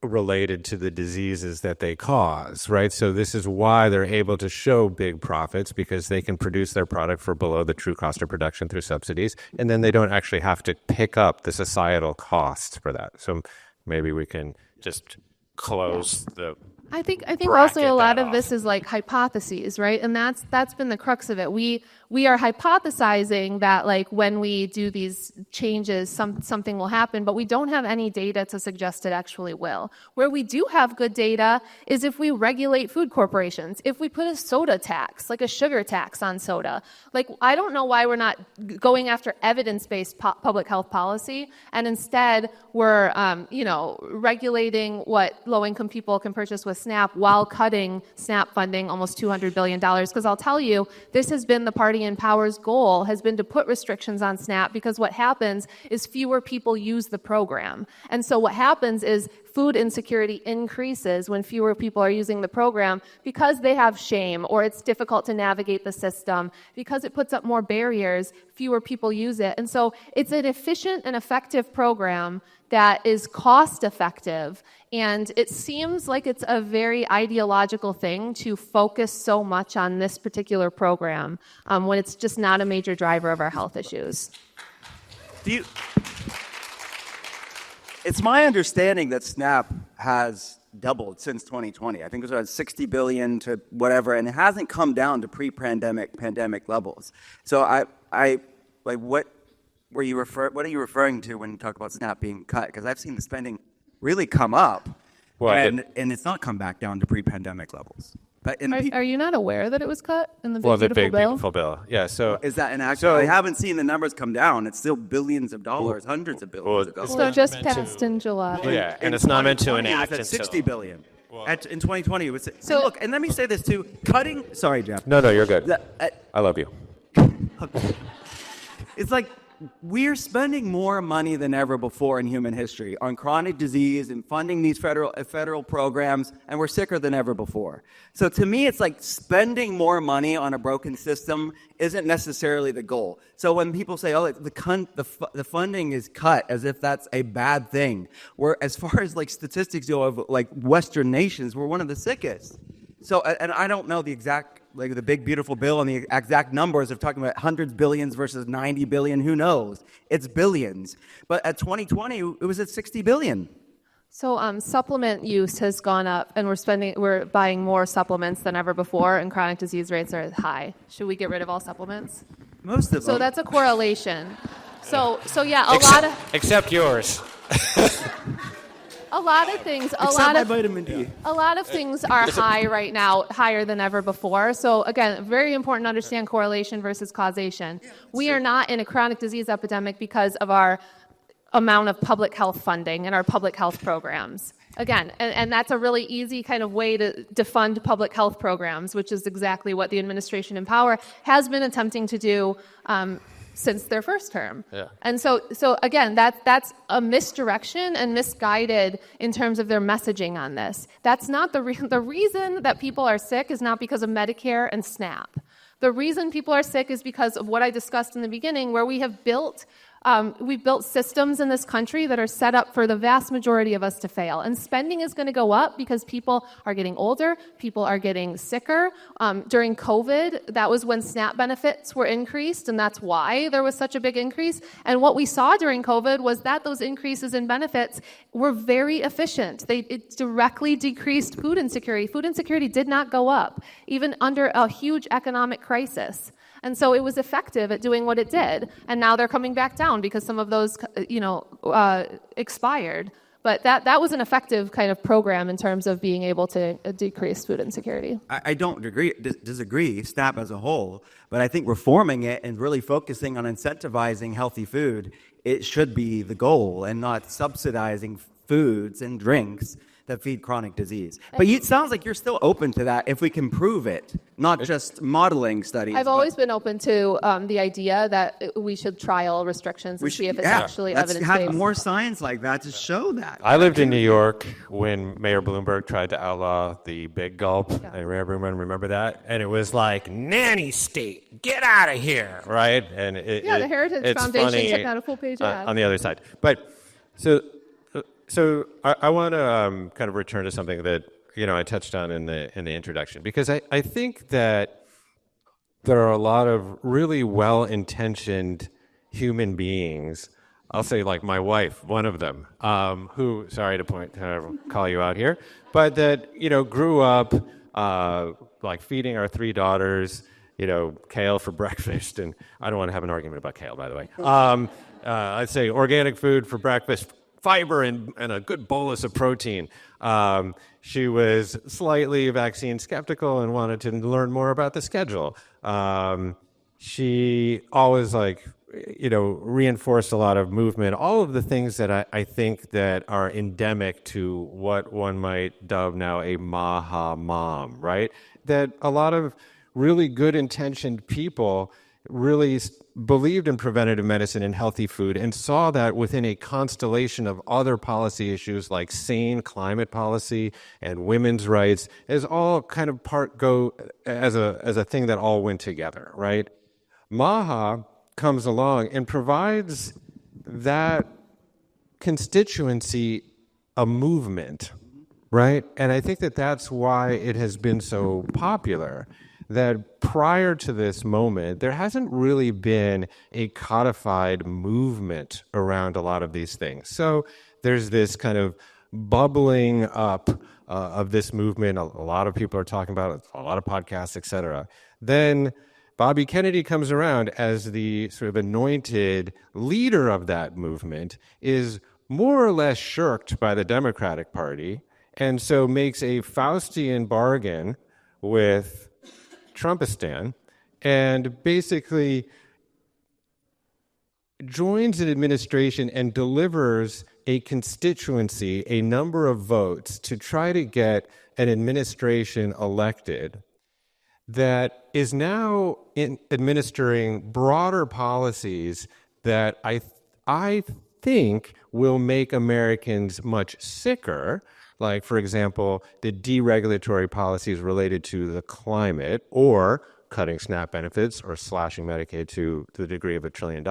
related to the diseases that they cause, right? So this is why they're able to show big profits, because they can produce their product for below the true cost of production through subsidies, and then they don't actually have to pick up the societal costs for that. So maybe we can just close the I think also bracket a lot that of this off. is like hypotheses, right? And that's been the crux of it. We are hypothesizing that like when we do these changes, something will happen, but we don't have any data to suggest it actually will. Where we do have good data is if we regulate food corporations, if we put a soda tax, like a sugar tax on soda. Like I don't know why we're not going after evidence-based public health policy, and instead we're regulating what low-income people can purchase with SNAP while cutting SNAP funding almost $200 billion. Because I'll tell you, this has been the party in power's goal, has been to put restrictions on SNAP, because what happens is fewer people use the program. And so what happens is food insecurity increases when fewer people are using the program because they have shame or it's difficult to navigate the system. Because it puts up more barriers, fewer people use it. And so it's an efficient and effective program that is cost effective. And it seems like it's a very ideological thing to focus so much on this particular program when it's just not a major driver of our health issues. It's my understanding that SNAP has doubled since 2020. I think it was around 60 billion to whatever, and it hasn't come down to pandemic levels. So I like what are you referring to when you talk about SNAP being cut? Because I've seen the spending really come up, and it's not come back down to pre-pandemic levels. But Are you not aware that it was cut in the the big bill? beautiful bill? Yeah. So is that inaccurate? I haven't seen the numbers come down. It's still billions of dollars, hundreds of billions of dollars. So just passed in July. yeah, and it's not meant to 2020, enact it was at 60 billion. In 2020, it was. So- Look, and let me say this too: cutting. Sorry, Jeff. No, you're good. I love you. It's like we're spending more money than ever before in human history on chronic disease and funding these federal programs, and we're sicker than ever before. So to me, it's like spending more money on a broken system isn't necessarily the goal. So when people say, "Oh, the funding is cut," as if that's a bad thing, we're, as far as like statistics go of like Western nations, we're one of the sickest. So, and I don't know the exact, like the big beautiful bill and the exact numbers of talking about hundreds billions versus 90 billion. Who knows? It's billions. But at 2020, it was at 60 billion. So supplement use has gone up, and we're buying more supplements than ever before, and chronic disease rates are high. Should we get rid of all supplements? Most of them. So that's a correlation. So yeah, Except yours. a lot of things. Except my vitamin D. A lot of things are high right now, higher than ever before. So again, very important to understand correlation versus causation. We are not in a chronic disease epidemic because of our amount of public health funding and our public health programs. Again, and that's a really easy kind of way to defund public health programs, which is exactly what the administration in power has been attempting to do since their first term. Yeah. And so again, that's a misdirection and misguided in terms of their messaging on this. That's not the reason that people are sick is not because of Medicare and SNAP. The reason people are sick is because of what I discussed in the beginning, where we have built systems in this country that are set up for the vast majority of us to fail. And spending is going to go up because people are getting older, people are getting sicker. During COVID, that was when SNAP benefits were increased, and that's why there was such a big increase. And what we saw during COVID was that those increases in benefits were very efficient. It directly decreased food insecurity. Food insecurity did not go up, even under a huge economic crisis. And so it was effective at doing what it did. And now they're coming back down because some of those, expired. But that was an effective kind of program in terms of being able to decrease food insecurity. I don't disagree, SNAP as a whole, but I think reforming it and really focusing on incentivizing healthy food, it should be the goal, and not subsidizing foods and drinks that feed chronic disease. But it sounds like you're still open to that if we can prove it, not just modeling studies. I've always been open to the idea that we should trial restrictions and see if it's actually evidence-based. Let's have more science like that to show that. I lived in New York when Mayor Bloomberg tried to outlaw the big gulp. I remember that? And it was like, nanny state, get out of here, right? And the Heritage Foundation took out a full-page ad. On the other side. But so I want to kind of return to something that I touched on in the introduction, because I think that there are a lot of really well-intentioned human beings I'll say like my wife, one of them, who, sorry to call you out here, but that, grew up like feeding our three daughters, kale for breakfast. And I don't want to have an argument about kale, by the way. I'd say organic food for breakfast, fiber and a good bolus of protein. She was slightly vaccine skeptical and wanted to learn more about the schedule. She always reinforced a lot of movement, all of the things that I think that are endemic to what one might dub now a MAHA mom, right? That a lot of really good intentioned people really believed in preventative medicine and healthy food and saw that within a constellation of other policy issues like sane climate policy and women's rights as all kind of go as a thing that all went together, right? MAHA comes along and provides that constituency a movement, right? And I think that that's why it has been so popular, that prior to this moment, there hasn't really been a codified movement around a lot of these things. So there's this kind of bubbling up of this movement. A lot of people are talking about it, a lot of podcasts, et cetera. Then Bobby Kennedy comes around as the sort of anointed leader of that movement, is more or less shirked by the Democratic Party, and so makes a Faustian bargain with Trumpistan and basically joins an administration and delivers a constituency, a number of votes to try to get an administration elected that is now administering broader policies that I think will make Americans much sicker, like, for example, the deregulatory policies related to the climate or cutting SNAP benefits or slashing Medicaid to the degree of $1 trillion,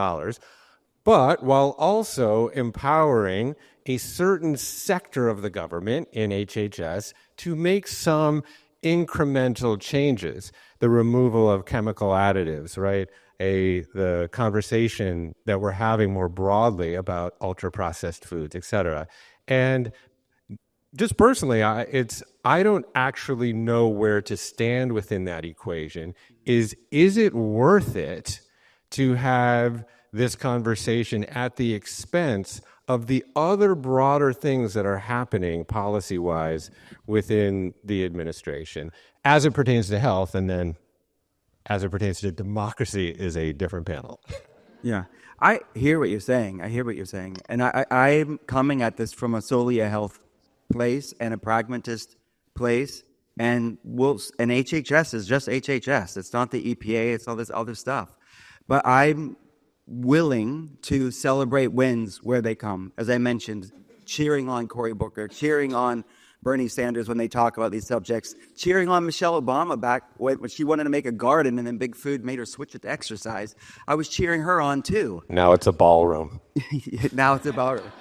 but while also empowering a certain sector of the government in HHS to make some incremental changes, the removal of chemical additives, right? The conversation that we're having more broadly about ultra-processed foods, et cetera. And just personally, I don't actually know where to stand within that equation. Is it worth it to have this conversation at the expense of the other broader things that are happening policy-wise within the administration as it pertains to health, and then as it pertains to democracy is a different panel? Yeah, I hear what you're saying. And I'm coming at this from solely a health place and a pragmatist place. And HHS is just HHS. It's not the EPA. It's all this other stuff. But I'm willing to celebrate wins where they come. As I mentioned, cheering on Cory Booker, cheering on Bernie Sanders when they talk about these subjects, cheering on Michelle Obama back when she wanted to make a garden and then Big Food made her switch it to exercise. I was cheering her on too. Now it's a ballroom. Now it's a ballroom.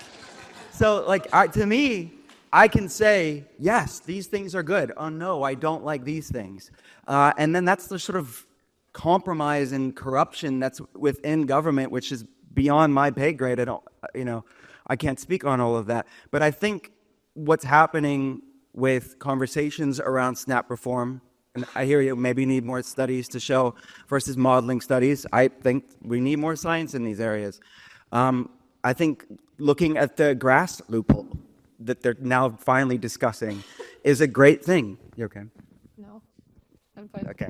So, to me, I can say, yes, these things are good. Oh, no, I don't like these things. And then that's the sort of compromise and corruption that's within government, which is beyond my pay grade. I can't speak on all of that. But I think what's happening with conversations around SNAP reform, and I hear you maybe need more studies to show versus modeling studies. I think we need more science in these areas. I think looking at the grass loophole that they're now finally discussing is a great thing. You okay? No, I'm fine. Okay.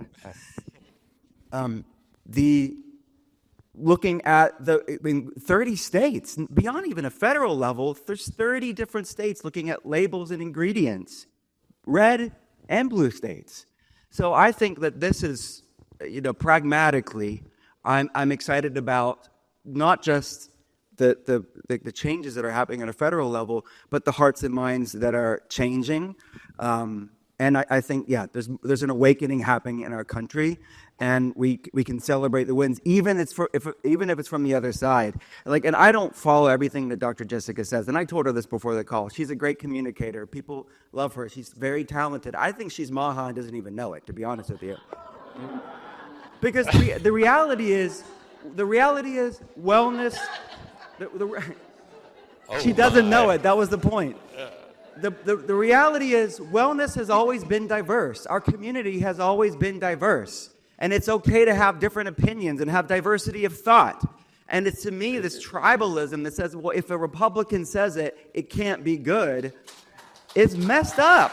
Looking at 30 states, beyond even a federal level, there's 30 different states looking at labels and ingredients, red and blue states. So I think that this is, pragmatically, I'm excited about not just the changes that are happening at a federal level, but the hearts and minds that are changing. And I think, there's an awakening happening in our country, and we can celebrate the wins, even if it's from the other side. And I don't follow everything that Dr. Jessica says, and I told her this before the call. She's a great communicator. People love her. She's very talented. I think she's MAHA and doesn't even know it, to be honest with you. Because the reality is wellness She doesn't know it. That was the point. The reality is wellness has always been diverse. Our community has always been diverse. And it's okay to have different opinions and have diversity of thought. And it's, to me, this tribalism that says, well, if a Republican says it, it can't be good, is messed up.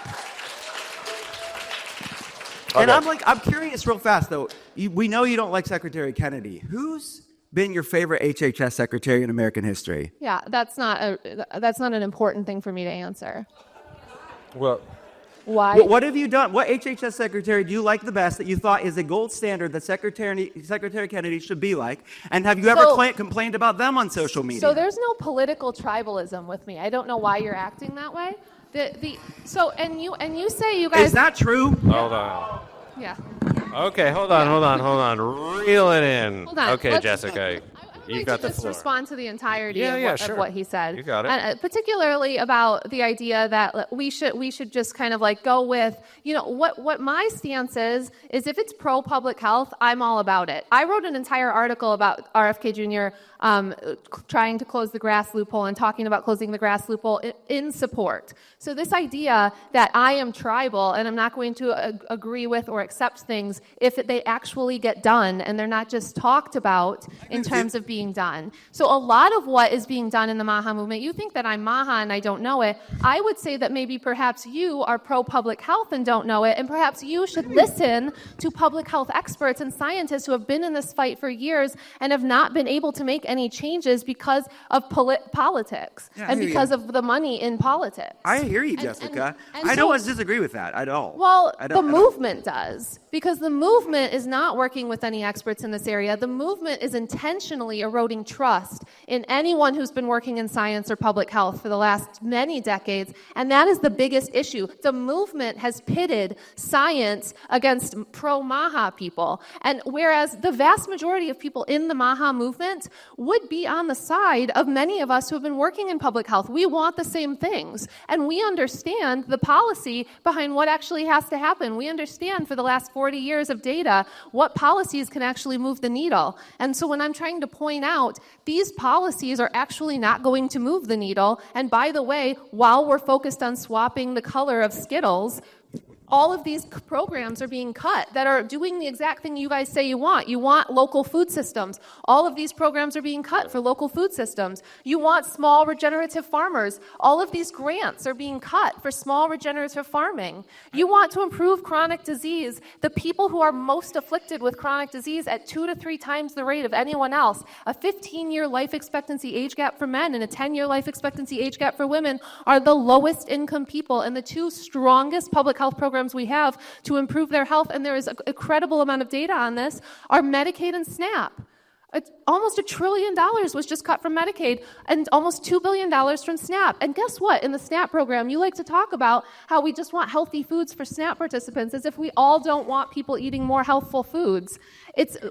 Okay. And I'm curious real fast, though. We know you don't like Secretary Kennedy. Who's been your favorite HHS secretary in American history? Yeah, that's not an important thing for me to answer. Well, why? What have you done? What HHS secretary do you like the best that you thought is a gold standard that Secretary Kennedy should be like? And have you ever complained about them on social media? So there's no political tribalism with me. I don't know why you're acting that way. And you say you guys. Is that true? Hold on. Yeah. Okay, hold on. Reel it in. Hold on. Okay, Jessica, You've got the just floor. Respond to the entirety Sure. of what he said. You got it. And particularly about the idea that we should just kind of like go with, what my stance is if it's pro public health, I'm all about it. I wrote an entire article about RFK Jr. Trying to close the grass loophole and talking about closing the grass loophole in support. So this idea that I am tribal and I'm not going to agree with or accept things if they actually get done and they're not just talked about in terms of being done. So a lot of what is being done in the MAHA movement, you think that I'm MAHA and I don't know it. I would say that maybe perhaps you are pro-public health and don't know it, and perhaps you should listen to public health experts and scientists who have been in this fight for years and have not been able to make any changes because of politics and because of the money in politics. I hear you, Jessica. I don't disagree with that at all. Well, the movement does, because the movement is not working with any experts in this area. The movement is intentionally eroding trust in anyone who's been working in science or public health for the last many decades, and that is the biggest issue. The movement has pitted science against pro-MAHA people, and whereas the vast majority of people in the MAHA movement would be on the side of many of us who have been working in public health. We want the same things, and we understand the policy behind what actually has to happen. We understand for the last 40 years of data what policies can actually move the needle. And so when I'm trying to point out these policies are actually not going to move the needle, and by the way, while we're focused on swapping the color of Skittles, all of these programs are being cut that are doing the exact thing you guys say you want. You want local food systems. All of these programs are being cut for local food systems. You want small regenerative farmers. All of these grants are being cut for small regenerative farming. You want to improve chronic disease. The people who are most afflicted with chronic disease at 2 to 3 times the rate of anyone else, a 15-year life expectancy age gap for men and a 10-year life expectancy age gap for women, are the lowest income people, and the two strongest public health programs we have to improve their health, and there is an incredible amount of data on this, are Medicaid and SNAP. Almost $1 trillion was just cut from Medicaid and almost $2 billion from SNAP. And guess what? In the SNAP program, you like to talk about how we just want healthy foods for SNAP participants as if we all don't want people eating more healthful foods.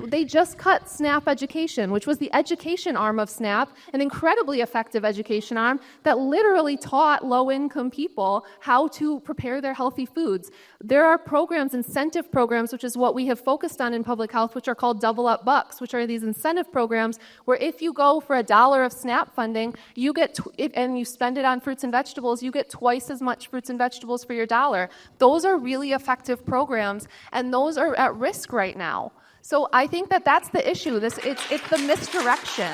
They just cut SNAP education, which was the education arm of SNAP, an incredibly effective education arm that literally taught low-income people how to prepare their healthy foods. There are programs, incentive programs, which is what we have focused on in public health, which are called Double Up Bucks, which are these incentive programs where if you go for $1 of SNAP funding, you get and you spend it on fruits and vegetables, you get twice as much fruits and vegetables for your dollar. Those are really effective programs, and those are at risk right now. So I think that that's the issue. It's the misdirection.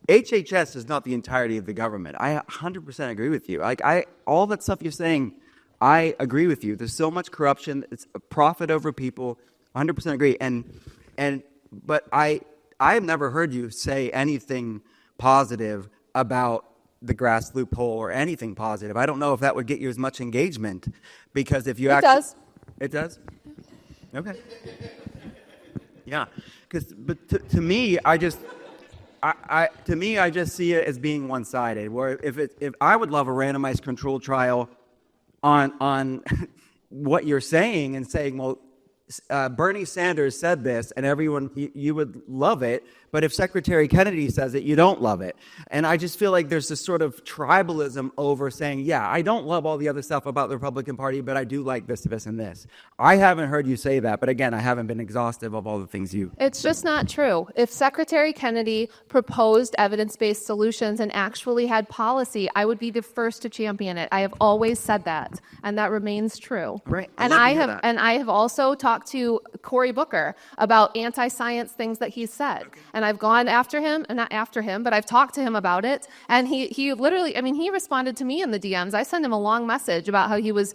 HHS is not the entirety of the government. I 100% agree with you. All that stuff you're saying, I agree with you. There's so much corruption. It's a profit over people. 100% agree. But I have never heard you say anything positive about the grass loophole or anything positive. I don't know if that would get you as much engagement, because if you It does? Okay. Yeah. But to me, I just see it as being one-sided. Where if I would love a randomized controlled trial on what you're saying and saying, well, Bernie Sanders said this, and everyone, you would love it. But if Secretary Kennedy says it, you don't love it. And I just feel like there's this sort of tribalism over saying, yeah, I don't love all the other stuff about the Republican Party, but I do like this, this, and this. I haven't heard you say that, but again, I haven't been exhaustive of all the things you... It's just not true. If Secretary Kennedy proposed evidence-based solutions and actually had policy, I would be the first to champion it. I have always said that, and that remains true. Right. And I have also talked to Cory Booker about anti-science things that he's said. Okay. And I've gone after him, and not after him, but I've talked to him about it. And he literally, I mean, he responded to me in the DMs. I sent him a long message about how he was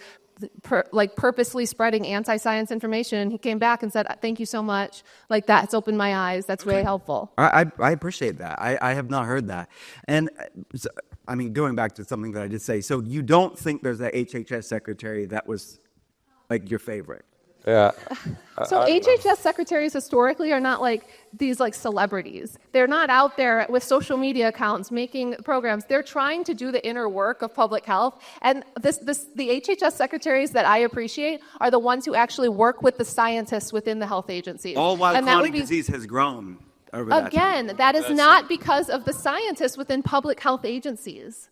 purposely spreading anti-science information. And he came back and said, thank you so much. Like, that's opened my eyes. That's really helpful. I appreciate that. I have not heard that. And so, I mean, going back to something that I did say, so you don't think there's a HHS secretary that was like your favorite? Yeah. So HHS secretaries historically are not like these like celebrities. They're not out there with social media accounts making programs. They're trying to do the inner work of public health. And the HHS secretaries that I appreciate are the ones who actually work with the scientists within the health agencies. All while chronic disease has grown over that time. Again, that is not because of the scientists within public health agencies.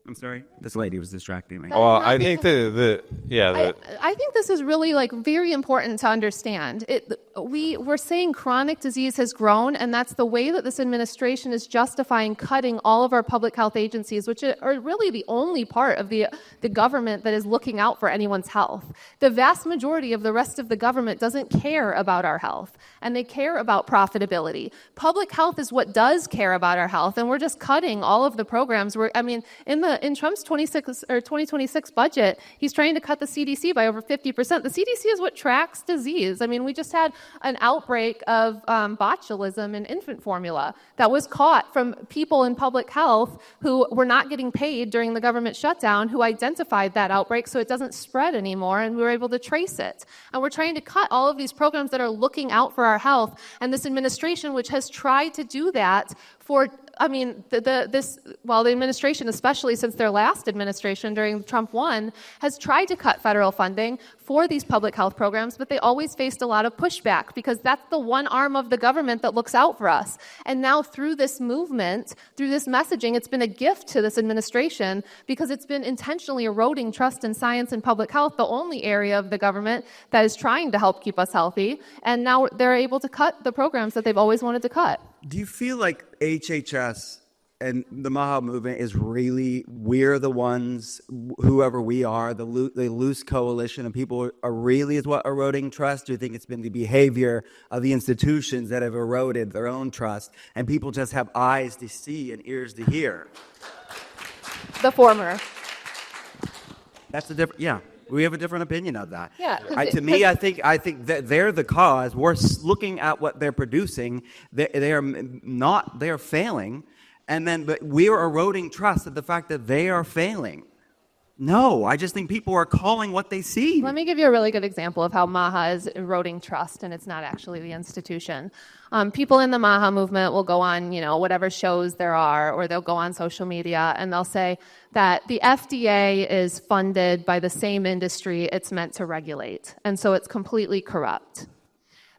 I'm sorry, this lady was distracting me. Well, I think I think this is really like very important to understand. We're saying chronic disease has grown, and that's the way that this administration is justifying cutting all of our public health agencies, which are really the only part of the government that is looking out for anyone's health. The vast majority of the rest of the government doesn't care about our health, and they care about profitability. Public health is what does care about our health, and we're just cutting all of the programs. In Trump's 2026 budget, he's trying to cut the CDC by over 50%. The CDC is what tracks disease. I mean, we just had an outbreak of botulism in infant formula that was caught from people in public health who were not getting paid during the government shutdown, who identified that outbreak so it doesn't spread anymore, and we were able to trace it. And we're trying to cut all of these programs that are looking out for our health, and this administration, which has tried to do that for the administration, especially since their last administration during Trump 1, has tried to cut federal funding for these public health programs, but they always faced a lot of pushback because that's the one arm of the government that looks out for us. And now through this movement, through this messaging, it's been a gift to this administration because it's been intentionally eroding trust in science and public health, the only area of the government that is trying to help keep us healthy. And now they're able to cut the programs that they've always wanted to cut. Do you feel like HHS and the MAHA movement is really, we're the ones, whoever we are, the loose coalition of people are really is what eroding trust? Do you think it's been the behavior of the institutions that have eroded their own trust, and people just have eyes to see and ears to hear? The former. That's the different, yeah. We have a different opinion of that. Yeah, to me, I think that they're the cause. We're looking at what they're producing. They are failing, but we are eroding trust at the fact that they are failing. No, I just think people are calling what they see. Let me give you a really good example of how MAHA is eroding trust, and it's not actually the institution. People in the MAHA movement will go on, whatever shows there are, or they'll go on social media, and they'll say that the FDA is funded by the same industry it's meant to regulate, and so it's completely corrupt.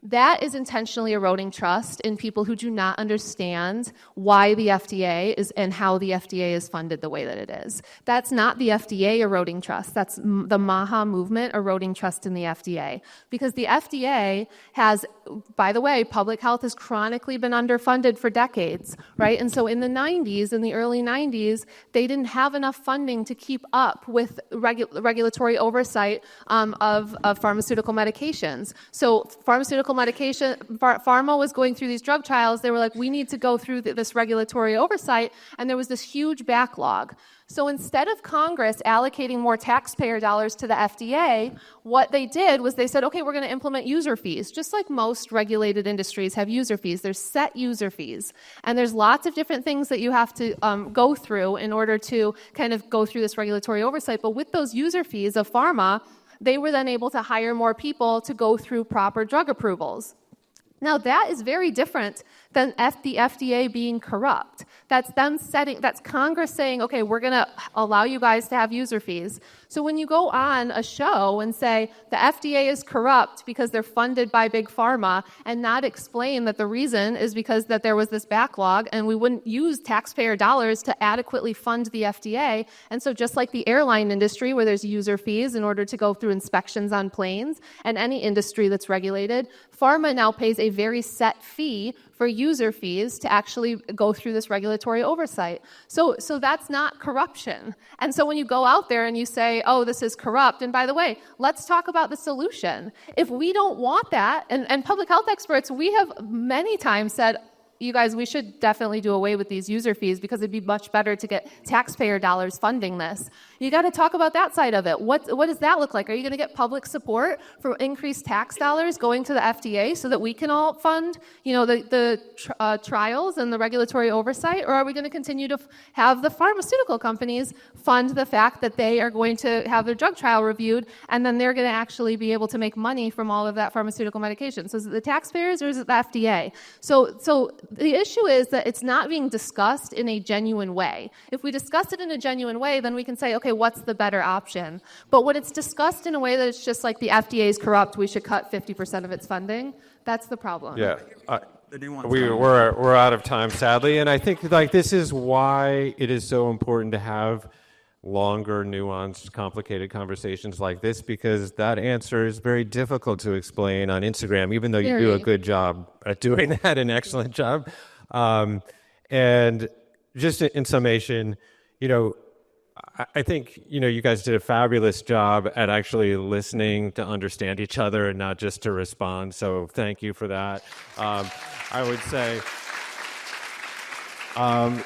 That is intentionally eroding trust in people who do not understand why the FDA is and how the FDA is funded the way that it is. That's not the FDA eroding trust. That's the MAHA movement eroding trust in the FDA. Because the FDA has, by the way, public health has chronically been underfunded for decades, right? And so in the early 90s, they didn't have enough funding to keep up with regulatory oversight of pharmaceutical medications. So pharmaceutical medication, pharma was going through these drug trials. They were like, we need to go through this regulatory oversight, and there was this huge backlog. So instead of Congress allocating more taxpayer dollars to the FDA, what they did was they said, okay, we're going to implement user fees. Just like most regulated industries have user fees. There's set user fees. And there's lots of different things that you have to go through in order to kind of go through this regulatory oversight. But with those user fees of pharma, they were then able to hire more people to go through proper drug approvals. Now, that is very different than the FDA being corrupt. That's Congress saying, okay, we're going to allow you guys to have user fees. So when you go on a show and say the FDA is corrupt because they're funded by big pharma, and not explain that the reason is because that there was this backlog and we wouldn't use taxpayer dollars to adequately fund the FDA. And so just like the airline industry, where there's user fees in order to go through inspections on planes, and any industry that's regulated, pharma now pays a very set fee for user fees to actually go through this regulatory oversight. So that's not corruption. And so when you go out there and you say, oh, this is corrupt, and by the way, let's talk about the solution. If we don't want that, and public health experts, we have many times said, you guys, we should definitely do away with these user fees because it'd be much better to get taxpayer dollars funding this. You got to talk about that side of it. What does that look like? Are you going to get public support for increased tax dollars going to the FDA so that we can all fund, the trials and the regulatory oversight? Or are we going to continue to have the pharmaceutical companies fund the fact that they are going to have their drug trial reviewed, and then they're going to actually be able to make money from all of that pharmaceutical medication? So is it the taxpayers or is it the FDA? So the issue is that it's not being discussed in a genuine way. If we discuss it in a genuine way, then we can say, okay, what's the better option? But when it's discussed in a way that it's just like the FDA is corrupt, we should cut 50% of its funding, that's the problem. Yeah. We're out of time, sadly. And I think this is why it is so important to have longer, nuanced, complicated conversations like this, because that answer is very difficult to explain on Instagram, even though you do a good job at doing that, an excellent job. And just in summation, I think, you guys did a fabulous job at actually listening to understand each other and not just to respond. So thank you for that. I would say,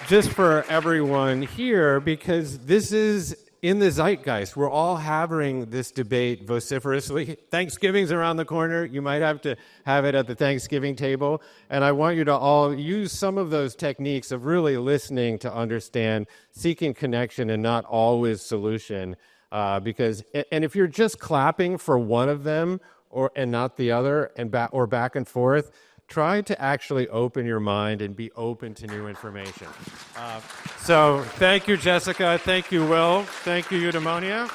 just for everyone here, because this is in the zeitgeist. We're all having this debate vociferously. Thanksgiving's around the corner. You might have to have it at the Thanksgiving table. And I want you to all use some of those techniques of really listening to understand, seeking connection and not always solution. Because if you're just clapping for one of them and not the other, or back and forth, try to actually open your mind and be open to new information. So thank you, Jessica. Thank you, Will. Thank you, Eudemonia.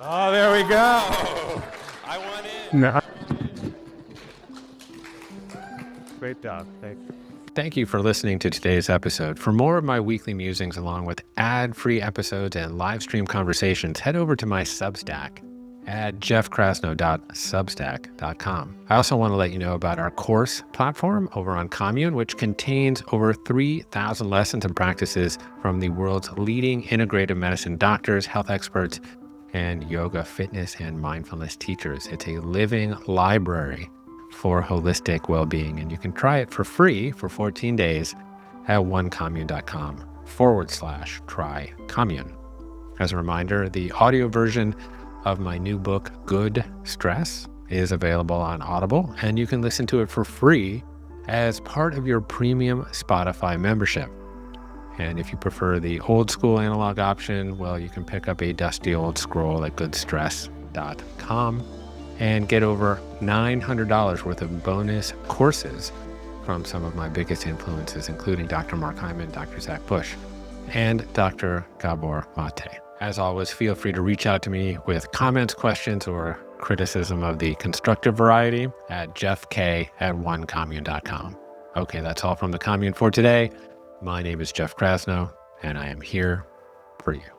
Oh, there we go. I want in. No. Great job. Thank you for listening to today's episode. For more of my weekly musings, along with ad-free episodes and live stream conversations, head over to my Substack at jeffkrasno.substack.com. I also want to let you know about our course platform over on Commune, which contains over 3,000 lessons and practices from the world's leading integrative medicine doctors, health experts, and yoga, fitness, and mindfulness teachers. It's a living library for holistic well-being, and you can try it for free for 14 days at onecommune.com/try commune. As a reminder, the audio version of my new book, Good Stress, is available on Audible, and you can listen to it for free as part of your premium Spotify membership. And if you prefer the old school analog option, well, you can pick up a dusty old scroll at goodstress.com and get over $900 worth of bonus courses from some of my biggest influences, including Dr. Mark Hyman, Dr. Zach Bush, and Dr. Gabor Mate. As always, feel free to reach out to me with comments, questions, or criticism of the constructive variety at jeffk@onecommune.com. Okay, that's all from the Commune for today. My name is Jeff Krasno, and I am here for you.